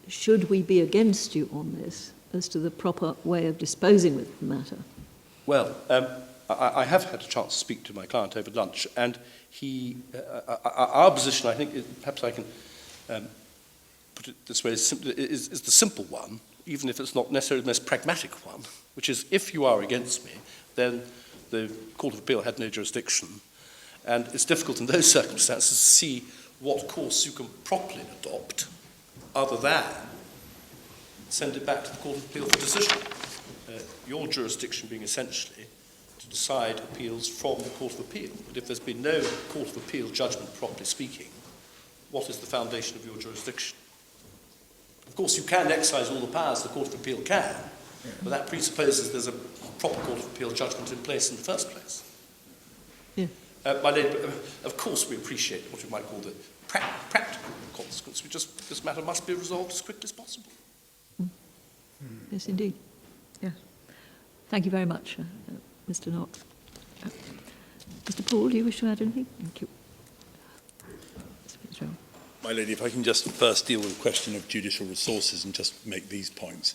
should we be against you on this, as to the proper way of disposing with the matter?
Well, I have had a chance to speak to my client over lunch, and our position, I think, perhaps I can put it this way, is the simple one, even if it's not necessarily the most pragmatic one, which is, if you are against me, then the Court of Appeal had no jurisdiction, and it's difficult in those circumstances to see what course you can properly adopt other than send it back to the Court of Appeal for decision. Your jurisdiction being essentially to decide appeals from the Court of Appeal. But if there's been no Court of Appeal judgment, properly speaking, what is the foundation of your jurisdiction? Of course, you can exercise all the powers the Court of Appeal can, but that presupposes there's a proper Court of Appeal judgment in place in the first place.
Yeah.
My lady, of course we appreciate what you might call the practical consequence. This matter must be resolved as quickly as possible.
Yes, indeed. Yes. Thank you very much, Mr. Knott. Mr. Poole, do you wish to add anything? Thank you.
My lady, if I can just first deal with the question of judicial resources and just make these points.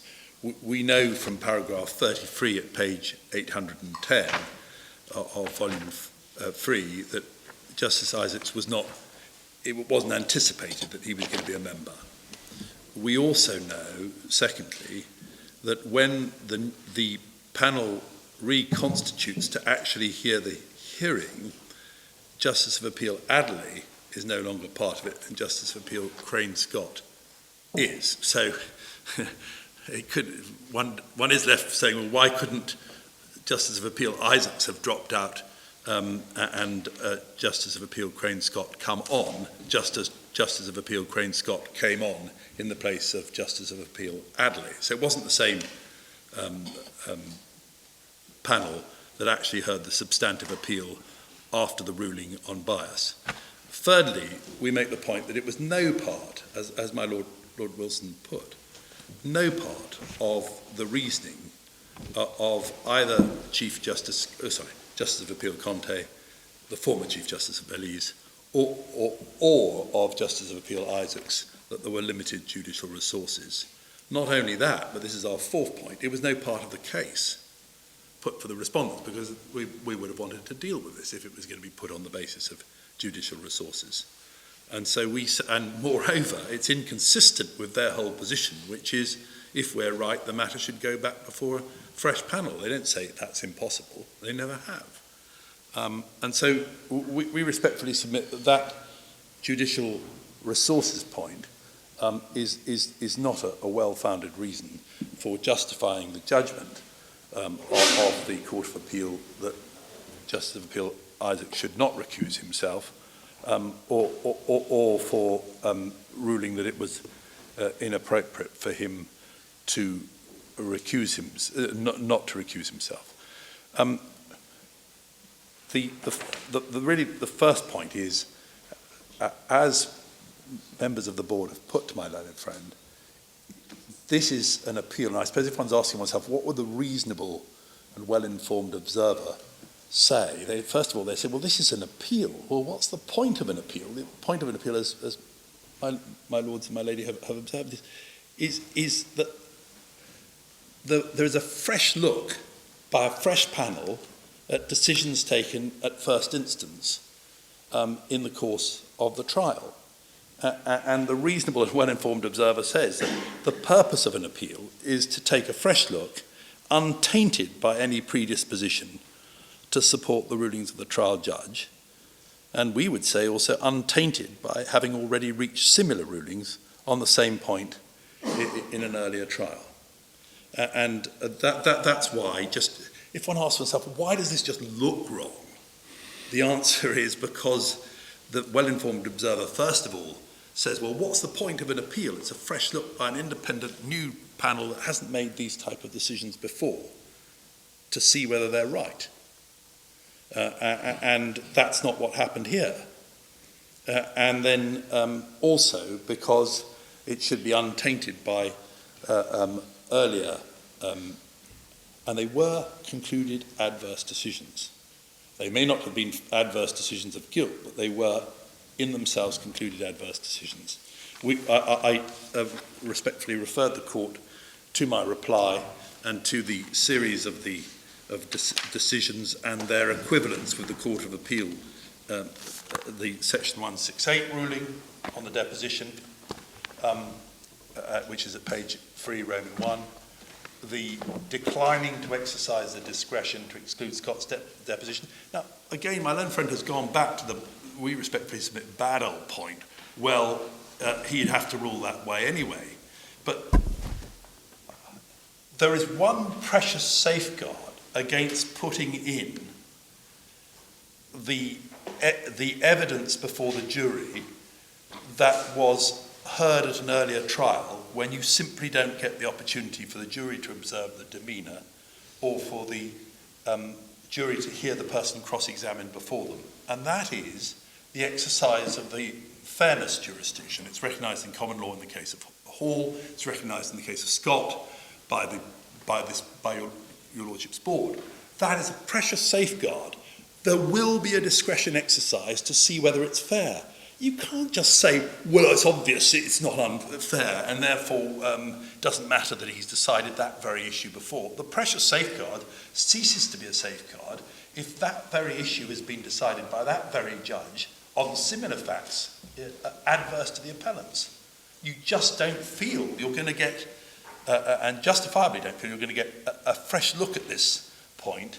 We know from paragraph 33 at page 810 of volume 3 that Justice Isaacs it wasn't anticipated that he was going to be a member. We also know, secondly, that when the panel reconstitutes to actually hear the hearing, Justice of Appeal Adderley is no longer part of it, and Justice of Appeal Crane Scott is. So one is left saying, well, why couldn't Justice of Appeal Isaacs have dropped out and Justice of Appeal Crane Scott come on, just as Justice of Appeal Crane Scott came on in the place of Justice of Appeal Adderley. So it wasn't the same panel that actually heard the substantive appeal after the ruling on bias. Thirdly, we make the point that it was no part, as my Lord Wilson put, no part of the reasoning of either Justice of Appeal Conte, the former Chief Justice of Belize, or of Justice of Appeal Isaacs, that there were limited judicial resources. Not only that, but this is our fourth point, it was no part of the case put for the respondents, because we would have wanted to deal with this if it was going to be put on the basis of judicial resources. And so and moreover, it's inconsistent with their whole position, which is, if we're right, the matter should go back before a fresh panel. They don't say that's impossible. They never have. And so we respectfully submit that judicial resources point is not a well-founded reason for for justifying the judgment of the Court of Appeal that Justice of Appeal Isaac should not recuse himself, or for ruling that it was inappropriate for him to recuse him, not to recuse himself. Really the first point is, as members of the board have put to my learned friend, this is an appeal, and I suppose if one's asking oneself, what would the reasonable and well-informed observer say? First of all, they say, well, this is an appeal. Well, what's the point of an appeal? The point of an appeal, as my lords and my lady have observed, is that there is a fresh look by a fresh panel at decisions taken at first instance in the course of the trial. And the reasonable and well-informed observer says that the purpose of an appeal is to take a fresh look, untainted by any predisposition to support the rulings of the trial judge, and we would say also untainted by having already reached similar rulings on the same point in an earlier trial. And that's why, just if one asks oneself, why does this just look wrong? The answer is because the well-informed observer, first of all, says, well, what's the point of an appeal? It's a fresh look by an independent new panel that hasn't made these type of decisions before to see whether they're right. And that's not what happened here. And then also because it should be untainted by earlier, and they were concluded adverse decisions. They may not have been adverse decisions of guilt, but they were in themselves concluded adverse decisions. I respectfully referred the court to my reply and to the series of decisions and their equivalents with the Court of Appeal, the Section 168 ruling on the deposition, which is at page 3, Roman 1, the declining to exercise the discretion to exclude Scott's deposition. Now, again, my learned friend has gone back to the, we respectfully submit, bad old point. Well, he'd have to rule that way anyway. But there is one precious safeguard against putting in the evidence before the jury that was heard at an earlier trial, when you simply don't get the opportunity for the jury to observe the demeanour or for the jury to hear the person cross-examined before them. And that is the exercise of the fairness jurisdiction. It's recognised in common law in the case of Hall, it's recognised in the case of Scott by your Lordship's board. That is a precious safeguard. There will be a discretion exercise to see whether it's fair. You can't just say, well, it's obvious it's not unfair, and therefore doesn't matter that he's decided that very issue before. The precious safeguard ceases to be a safeguard if that very issue has been decided by that very judge on similar facts adverse to the appellants. You just don't feel you're going to get, and justifiably don't feel you're going to get a fresh look at this point.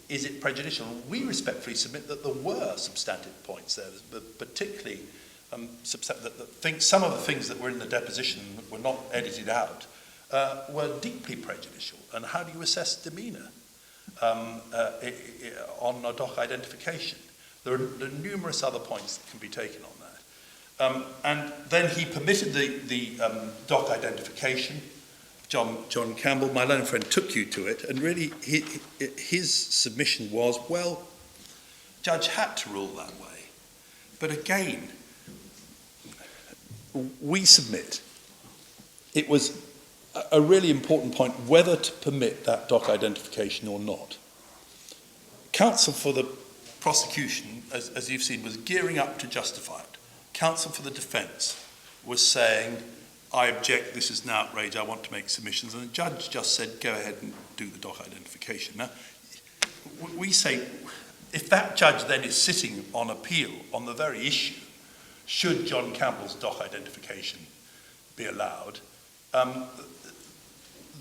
Is it prejudicial? We respectfully submit that there were substantive points there, particularly some of the things that were in the deposition that were not edited out were deeply prejudicial. And how do you assess demeanour on a doc identification? There are numerous other points that can be taken on that. And then he permitted the doc identification. John Campbell, my learned friend, took you to it, and really his submission was, well, judge had to rule that way. But again, we submit it was a really important point whether to permit that doc identification or not. Counsel for the prosecution, as you've seen, was gearing up to justify it. Counsel for the defence was saying, I object, this is an outrage, I want to make submissions. And the judge just said, go ahead and do the doc identification. Now, we say, if that judge then is sitting on appeal on the very issue, should John Campbell's doc identification be allowed,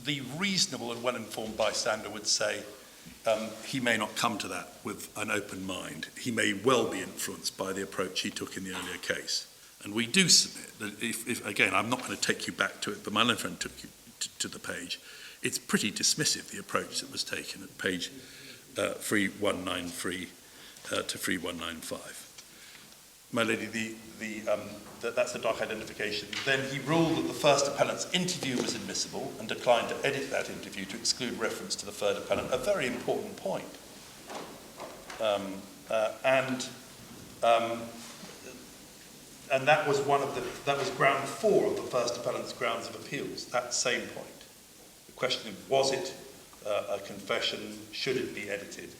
the reasonable and well-informed bystander would say, he may not come to that with an open mind. He may well be influenced by the approach he took in the earlier case. And we do submit that if again, I'm not going to take you back to it, but my learned friend took you to the page, it's pretty dismissive, the approach that was taken at page 3193 to 3195. My lady, that's the dark identification. Then he ruled that the first appellant's interview was admissible and declined to edit that interview to exclude reference to the third appellant. A very important point. And that was that was ground 4 of the first appellant's grounds of appeals. That same point. The question of was it a confession? Should it be edited?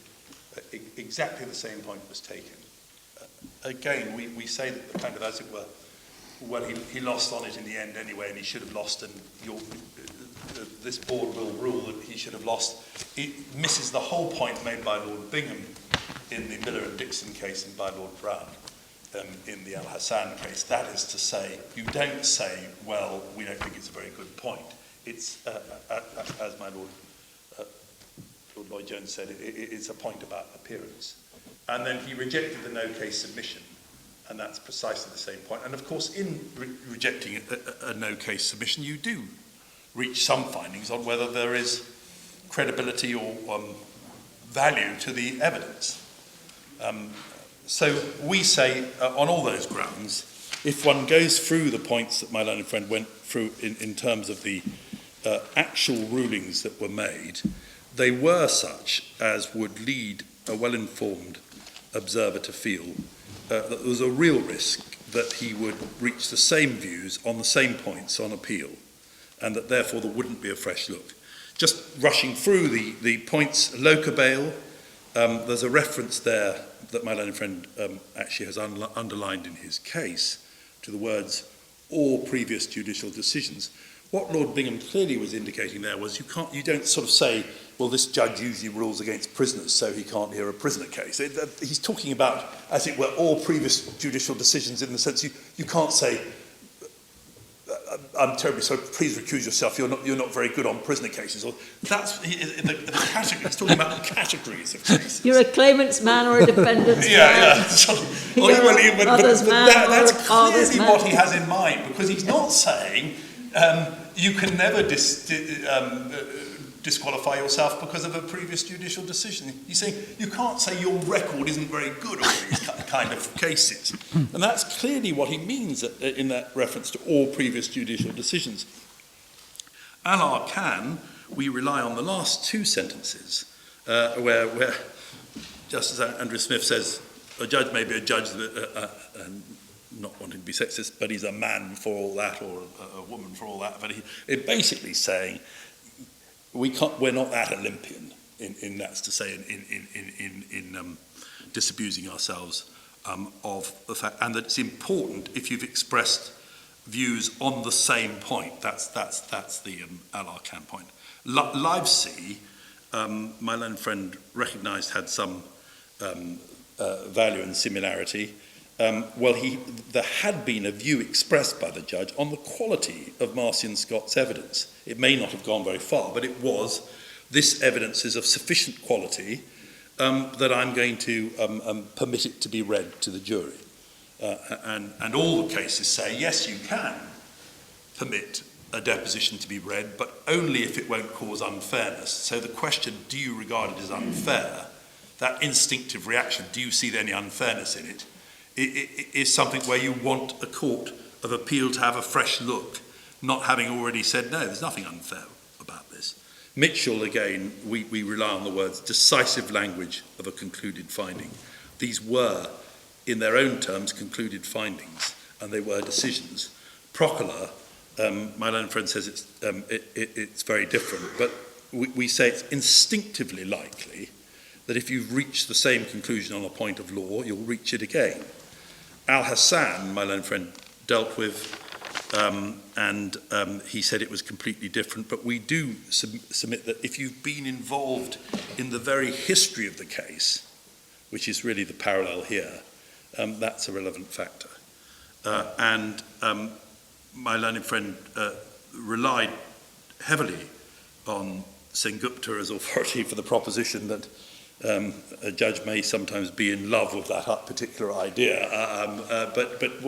Exactly the same point was taken. Again, we say that the kind of, as it were, well, he lost on it in the end anyway, and he should have lost, and this board will rule that he should have lost. It misses the whole point made by Lord Bingham in the Miller and Dixon case and by Lord Brown in the Al Hassan case. That is to say, you don't say, well, we don't think it's a very good point. It's, as my Lord Lloyd-Jones said, it's a point about appearance. And then he rejected the no-case submission, and that's precisely the same point. And of course, in rejecting a no-case submission, you do reach some findings on whether there is credibility or value to the evidence. So we say, on all those grounds, if one goes through the points that my learned friend went through in terms of the actual rulings that were made, they were such as would lead a well-informed observer to feel that there was a real risk that he would reach the same views on the same points on appeal, and that therefore there wouldn't be a fresh look. Just rushing through the points, loca bail, there's a reference there that my learned friend actually has underlined in his case to the words, or previous judicial decisions. What Lord Bingham clearly was indicating there was you don't sort of say, well, this judge usually rules against prisoners, so he can't hear a prisoner case. He's talking about, as it were, all previous judicial decisions in the sense you can't say, I'm terribly sorry, please recuse yourself, you're not very good on prisoner cases. Or that's the category, he's talking about the categories of cases.
You're a claimant's man or a defendant's man.
Yeah. That's clearly
man.
what he has in mind, because he's not saying you can never disqualify yourself because of a previous judicial decision. He's saying you can't say your record isn't very good on these kind of cases. And that's clearly what he means in that reference to all previous judicial decisions. Al Arkan, we rely on the last two sentences where Justice Andrew Smith says a judge may be a judge and not wanting to be sexist, but he's a man for all that, or a woman for all that. But it's basically saying we're not that Olympian in that's to say in disabusing ourselves of the fact, and that it's important if you've expressed views on the same point. That's the Al Arkan point. Livesey, my learned friend recognised had some value and similarity. There had been a view expressed by the judge on the quality of Marcy and Scott's evidence. It may not have gone very far, but it was, this evidence is of sufficient quality that I'm going to permit it to be read to the jury. And all the cases say, yes, you can permit a deposition to be read, but only if it won't cause unfairness. So the question, do you regard it as unfair? That instinctive reaction, do you see any unfairness in it? It is something where you want a court of appeal to have a fresh look, not having already said, no, there's nothing unfair about this. Mitchell, again, we rely on the words decisive language of a concluded finding. These were, in their own terms, concluded findings, and they were decisions. Procolo, my learned friend says it's very different, but we say it's instinctively likely that if you've reached the same conclusion on a point of law, you'll reach it again. Al Hassan, my learned friend, dealt with, and he said it was completely different, but we do submit that if you've been involved in the very history of the case, which is really the parallel here, that's a relevant factor. And my learned friend relied heavily on Sengupta as authority for the proposition that a judge may sometimes be in love with that particular idea, but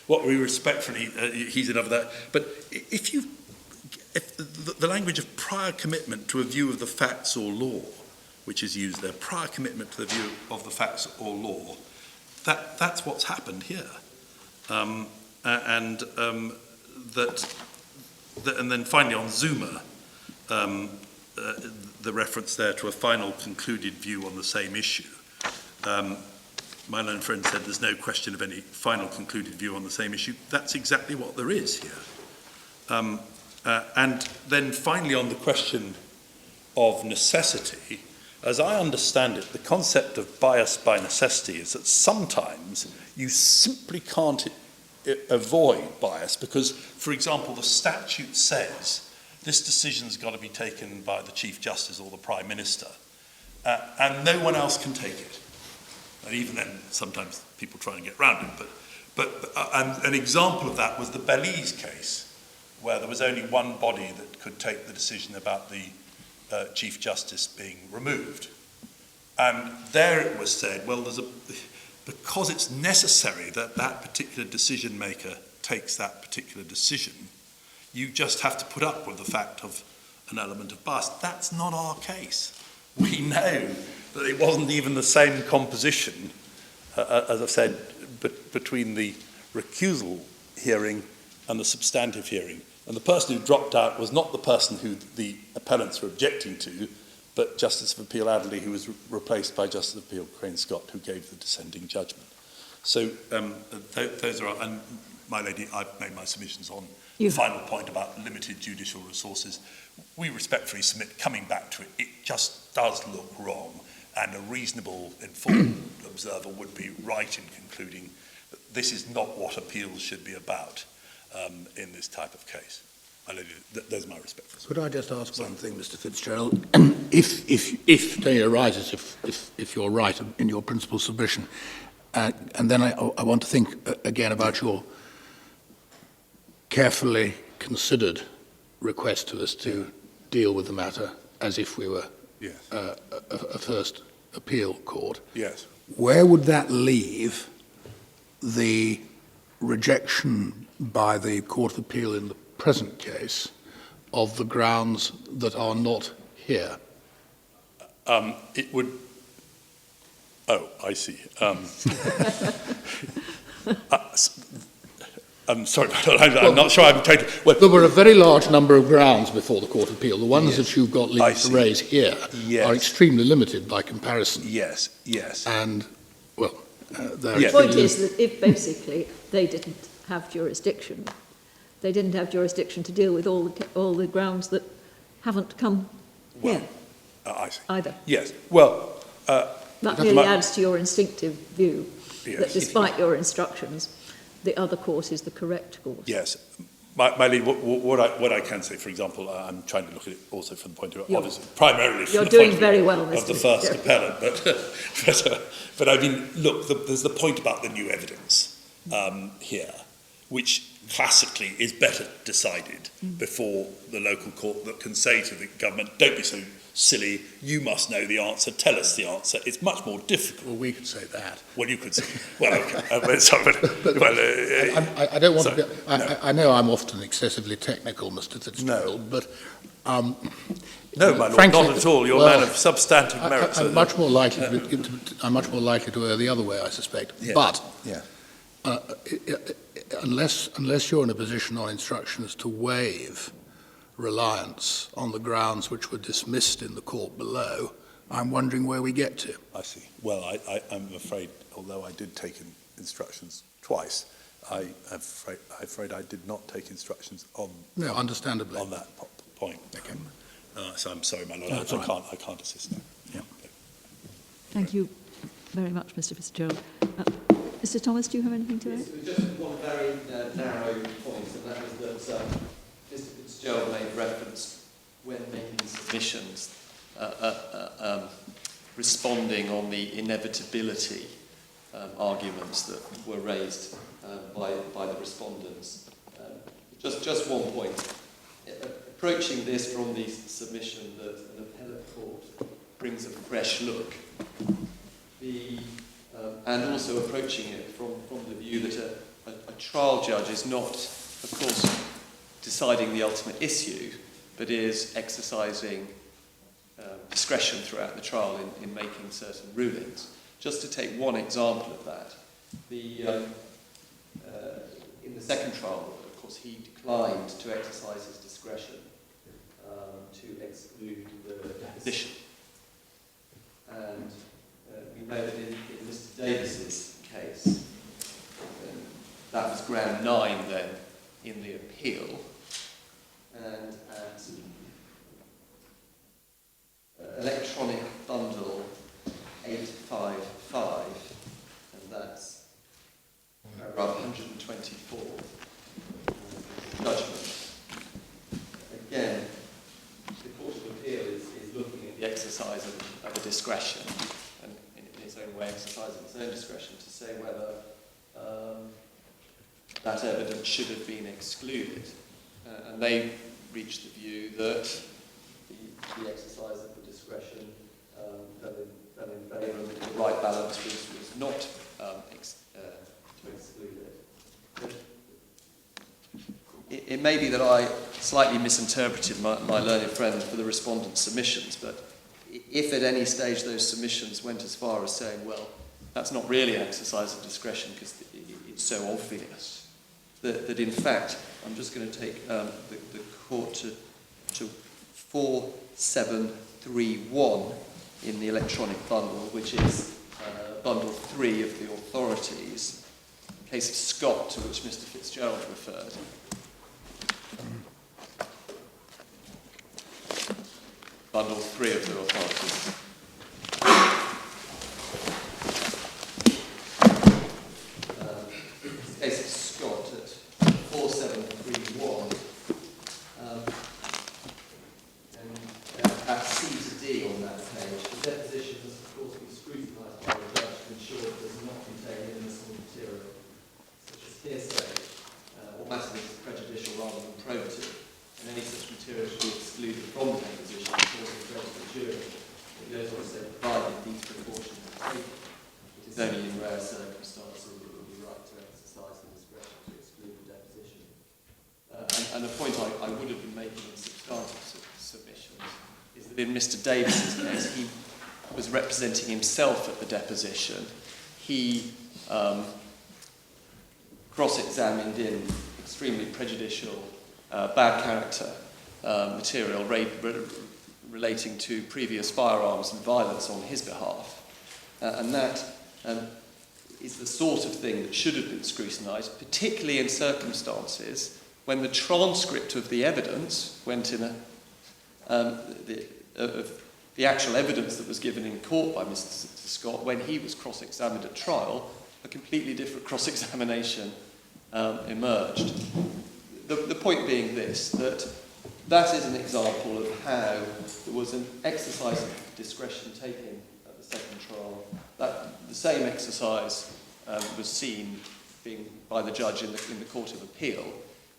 what we respectfully, he's enough of that. But if you if the language of prior commitment to a view of the facts or law, which is used there, prior commitment to the view of the facts or law, that's what's happened here. And then finally on Zuma, the reference there to a final concluded view on the same issue. My learned friend said there's no question of any final concluded view on the same issue. That's exactly what there is here. And then finally on the question of necessity, as I understand it, the concept of bias by necessity is that sometimes you simply can't avoid bias because, for example, the statute says this decision's got to be taken by the Chief Justice or the Prime Minister, and no one else can take it. And even then, sometimes people try and get around it. But an example of that was the Belize case, where there was only one body that could take the decision about the Chief Justice being removed. And there it was said, well, because it's necessary that that particular decision maker takes that particular decision, you just have to put up with the fact of an element of bias. That's not our case. We know that it wasn't even the same composition, as I've said, between the recusal hearing and the substantive hearing. And the person who dropped out was not the person who the appellants were objecting to, but Justice of Appeal Adderley, who was replaced by Justice of Appeal Crane Scott, who gave the dissenting judgment. So those are, and my lady, I've made my submissions on the final point about limited judicial resources. We respectfully submit, coming back to it, it just does look wrong, and a reasonable, informed observer would be right in concluding that this is not what appeals should be about in this type of case. My lady, those are my respects.
Could I just ask one thing, Mr. Fitzgerald? If Tony arises, if you're right in your principal submission, and then I want to think again about your carefully considered request to us to deal with the matter as if we were a first appeal court.
Yes.
Where would that leave the rejection by the Court of Appeal in the present case of the grounds that are not here?
It would... Oh, I see. I'm sorry, I'm not sure I'm totally... Well,
there were a very large number of grounds before the Court of Appeal. The ones that you've got leave to raise here are extremely limited by comparison.
Yes.
And, well,
the point is that if basically they didn't have jurisdiction, they didn't have jurisdiction to deal with all the grounds that haven't come here.
I see.
Either.
Yes. Well...
that merely adds to your instinctive view that despite your instructions, the other course is the correct course.
Yes. My lead, what I can say, for example, I'm trying to look at it also from the point of view, obviously, primarily from the point of the first appellant, but I mean, look, there's the point about the new evidence here, which classically is better decided before the local court that can say to the government, don't be so silly, you must know the answer, tell us the answer. It's much more difficult.
Well, we could say that.
Well, you could say, well, okay.
I don't want to be, I know I'm often excessively technical, Mr. Fitzgerald, but...
no, my lord,
frankly,
not at all. You're a man of substantive merit.
I'm much more likely to err the other way, I suspect.
Yeah.
But
yeah.
Unless you're in a position on instructions to waive reliance on the grounds which were dismissed in the court below, I'm wondering where we get to.
I see. Well, I'm afraid, although I did take instructions twice, I'm afraid I did not take instructions on.
No, understandably.
On that point. Okay. So I'm sorry, my lord.
No,
I can't assist now.
Yeah.
Thank you very much, Mr. Fitzgerald. Mr. Thomas, do you have anything to add?
Yes, just one very narrow point, and that was that Mr. Fitzgerald made reference when making submissions, responding on the inevitability arguments that were raised by the respondents. Just one point. Approaching this from the submission that an appellate court brings a fresh look, and also approaching it from the view that a trial judge is not, of course, deciding the ultimate issue, but is exercising discretion throughout the trial in making certain rulings. Just to take one example of that, in the second trial, of course, he declined to exercise his discretion to exclude the deposition. And we know that in Mr. Davis's case, that was ground 9 then in the appeal, and at electronic bundle 855, and that's paragraph 124, judgment. Again, the Court of Appeal is looking at the exercise of a discretion, and in its own way exercising its own discretion to say whether that evidence should have been excluded. And they reached the view that the exercise of the discretion fell in favour of the right balance was not to exclude it. It may be that I slightly misinterpreted my learned friend for the respondent's submissions, but if at any stage those submissions went as far as saying, well, that's not really an exercise of discretion because it's so obvious, that in fact, I'm just going to take the court to 4731 in the electronic bundle, which is bundle 3 of the authorities, case of Scott, to which Mr. Fitzgerald referred. Bundle 3 of the authorities. Case of Scott at 4731, and at C to D on that page, the deposition has of course been scrutinised by the judge to ensure it does not contain inadmissible material, such as hearsay, or matter that is prejudicial rather than probative, and any such material should be excluded from the deposition before the judge of the jury. It goes on to say, provided these precautions are taken, it is only in rare circumstances that it will be right to exercise the discretion to exclude the deposition. And the point I would have been making in substantive submissions is that in Mr. Davis's case, he was representing himself at the deposition. He cross-examined in extremely prejudicial, bad character material relating to previous firearms and violence on his behalf. And that is the sort of thing that should have been scrutinised, particularly in circumstances when the transcript of the evidence went in the actual evidence that was given in court by Mr. Scott when he was cross-examined at trial, a completely different cross-examination emerged. The point being this, that is an example of how there was an exercise of discretion taken at the second trial. That the same exercise was seen being by the judge in the Court of Appeal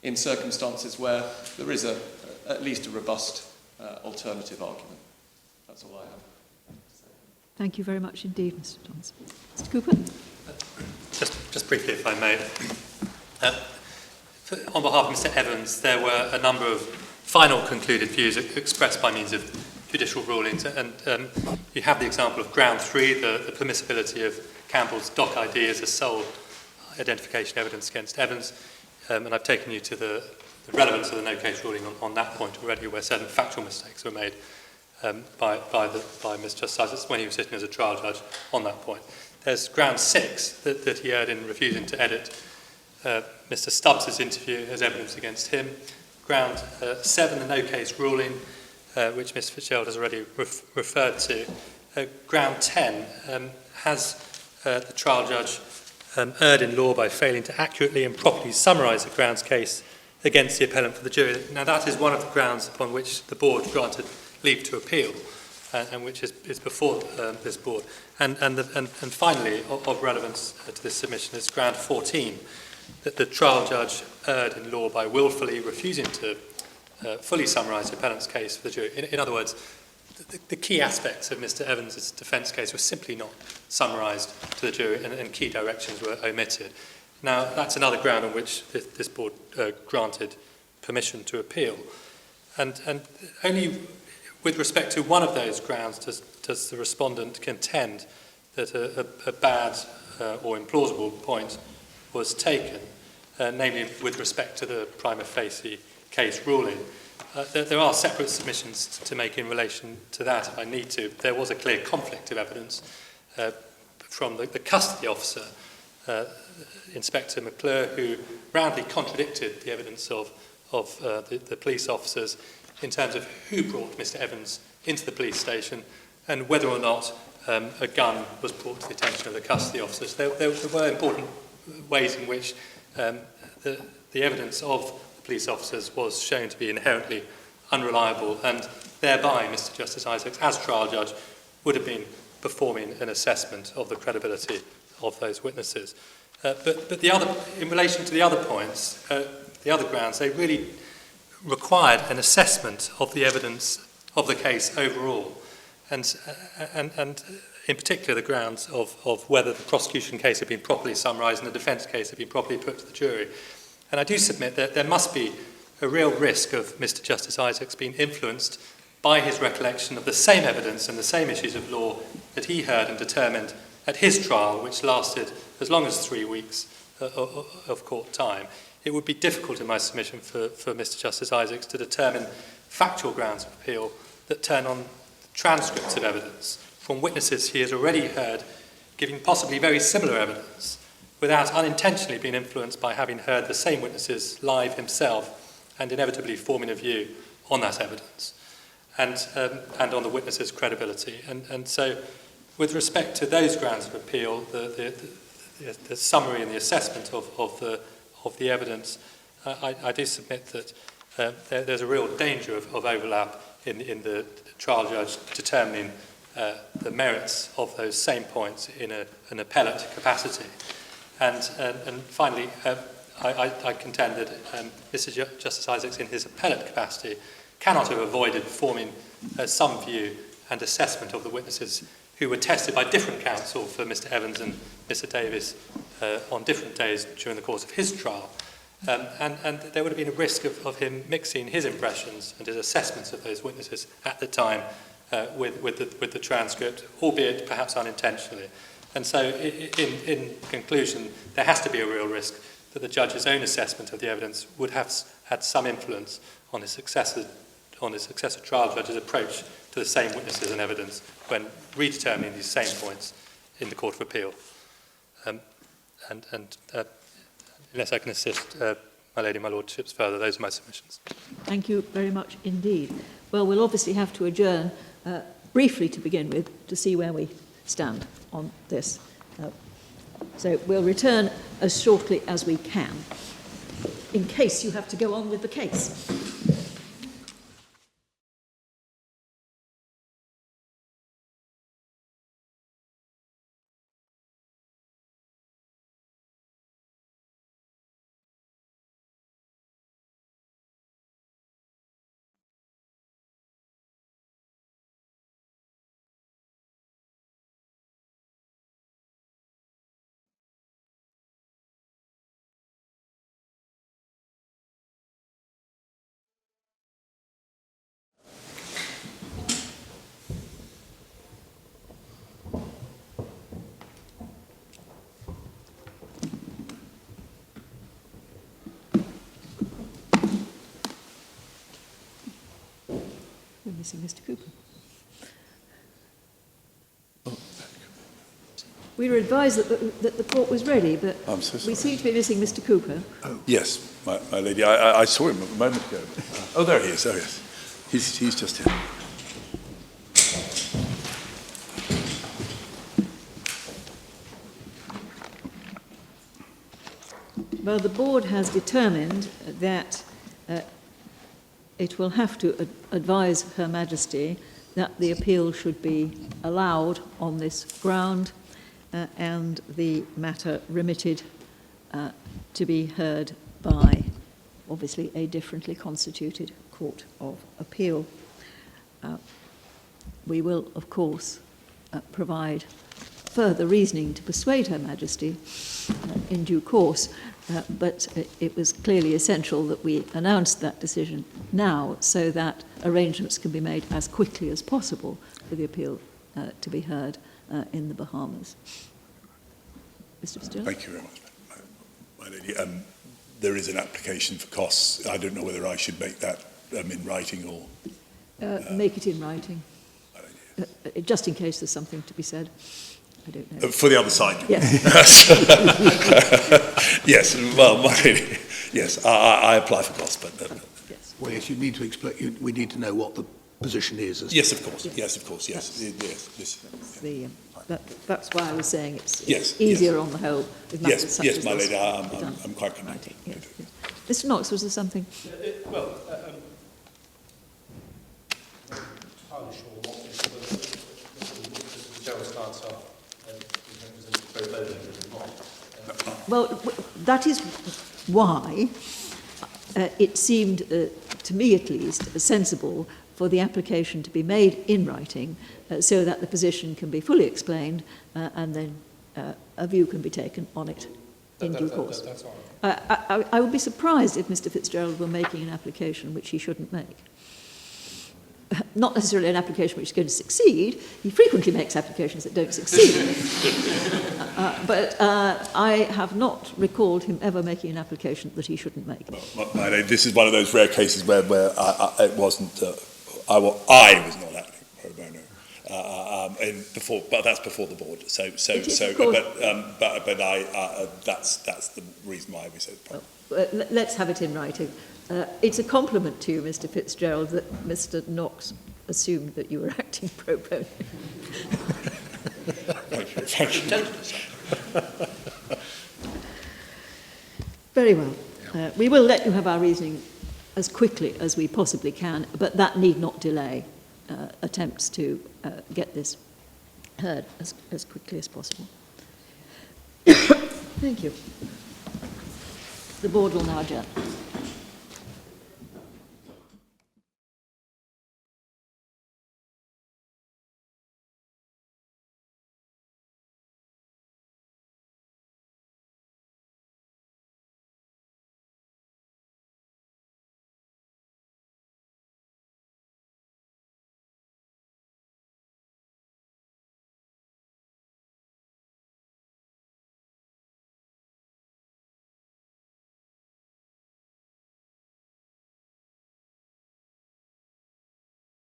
in circumstances where there is at least a robust alternative argument. That's all I have to say.
Thank you very much indeed, Mr. Thomas. Mr. Cooper?
Just briefly, if I may. On behalf of Mr. Evans, there were a number of final concluded views expressed by means of judicial rulings, and you have the example of ground 3, the permissibility of Campbell's doc ID as a sole identification evidence against Evans, and I've taken you to the relevance of the no-case ruling on that point already, where certain factual mistakes were made by Mr. Stubbs when he was sitting as a trial judge on that point. There's ground 6 that he erred in refusing to edit Mr. Stubbs' interview as evidence against him. Ground 7, the no-case ruling, which Mr. Fitzgerald has already referred to. Ground 10 has the trial judge erred in law by failing to accurately and properly summarise the grounds case against the appellant for the jury. Now, that is one of the grounds upon which the board granted leave to appeal, and which is before this board. And finally, of relevance to this submission, is ground 14, that the trial judge erred in law by willfully refusing to fully summarise the appellant's case for the jury. In other words, the key aspects of Mr. Evans' defence case were simply not summarised to the jury, and key directions were omitted. Now, that's another ground on which this board granted permission to appeal. And only with respect to one of those grounds does the respondent contend that a bad or implausible point was taken, namely with respect to the prima facie case ruling. There are separate submissions to make in relation to that if I need to. There was a clear conflict of evidence from the custody officer, Inspector McClure, who roundly contradicted the evidence of the police officers in terms of who brought Mr. Evans into the police station and whether or not a gun was brought to the attention of the custody officers. There were important ways in which the evidence of the police officers was shown to be inherently unreliable, and thereby Mr. Justice Isaacs, as trial judge, would have been performing an assessment of the credibility of those witnesses. But in relation to the other points, the other grounds, they really required an assessment of the evidence of the case overall, and in particular the grounds of whether the prosecution case had been properly summarised and the defence case had been properly put to the jury. And I do submit that there must be a real risk of Mr. Justice Isaacs being influenced by his recollection of the same evidence and the same issues of law that he heard and determined at his trial, which lasted as long as 3 weeks of court time. It would be difficult in my submission for Mr. Justice Isaacs to determine factual grounds of appeal that turn on transcripts of evidence from witnesses he has already heard giving possibly very similar evidence without unintentionally being influenced by having heard the same witnesses live himself and inevitably forming a view on that evidence and on the witnesses' credibility. And so with respect to those grounds of appeal, the summary and the assessment of the evidence, I do submit that there's a real danger of overlap in the trial judge determining the merits of those same points in an appellate capacity. And finally, I contend that Mr. Justice Isaacs, in his appellate capacity, cannot have avoided forming some view and assessment of the witnesses who were tested by different counsel for Mr. Evans and Mr. Davis on different days during the course of his trial. And there would have been a risk of him mixing his impressions and his assessments of those witnesses at the time with the transcript, albeit perhaps unintentionally. And so, in conclusion, there has to be a real risk that the judge's own assessment of the evidence would have had some influence on his successor trial judge's approach to the same witnesses and evidence when redetermining these same points in the Court of Appeal. Unless I can assist my Lady, my Lordships further, those are my submissions.
Thank you very much indeed. Well, we'll obviously have to adjourn briefly to begin with to see where we stand on this. So we'll return as shortly as we can, in case you have to go on with the case. We're missing Mr. Cooper. We were advised that the court was ready, but
I'm so sorry.
we seem to be missing Mr. Cooper.
Oh. Yes, my lady. I saw him a moment ago. Oh, there he is. Oh, yes. He's just here.
Well, the board has determined that it will have to advise Her Majesty that the appeal should be allowed on this ground and the matter remitted to be heard by, obviously, a differently constituted Court of Appeal. We will, of course, provide further reasoning to persuade Her Majesty in due course, but it was clearly essential that we announced that decision now so that arrangements can be made as quickly as possible for the appeal to be heard in the Bahamas. Mr. Fitzgerald?
Thank you very much, my lady. There is an application for costs. I don't know whether I should make that in writing or...
Make it in writing, just in case there's something to be said. I don't know.
For the other side?
Yes.
Yes, well, my lady, yes, I apply for costs, but...
Yes.
Well, yes, you need to explain, we need to know what the position is.
Yes, of course, yes, of course, yes.
That's why I was saying it's
Yes,
easier
yes.
on the whole with matters
Yes,
such
yes,
as
my
this
lady,
to be done.
I'm quite connected.
Yes, yes. Mr. Knox, was there something?
Well, entirely sure what Mr. Gerald's stance are. Pro bono or not.
Well, that is why it seemed, to me at least, sensible for the application to be made in writing so that the position can be fully explained and then a view can be taken on it in due course.
That's all right.
I would be surprised if Mr. Fitzgerald were making an application which he shouldn't make. Not necessarily an application which is going to succeed. He frequently makes applications that don't succeed. But I have not recalled him ever making an application that he shouldn't make.
Well, my lady, this is one of those rare cases where it wasn't... I was not acting pro bono, but that's before the board. That's the reason why we said.
Well, let's have it in writing. It's a compliment to you, Mr. Fitzgerald, that Mr. Knox assumed that you were acting pro bono.
Thank you.
Very well. We will let you have our reasoning as quickly as we possibly can, but that need not delay attempts to get this heard as quickly as possible. Thank you. The board will now adjourn.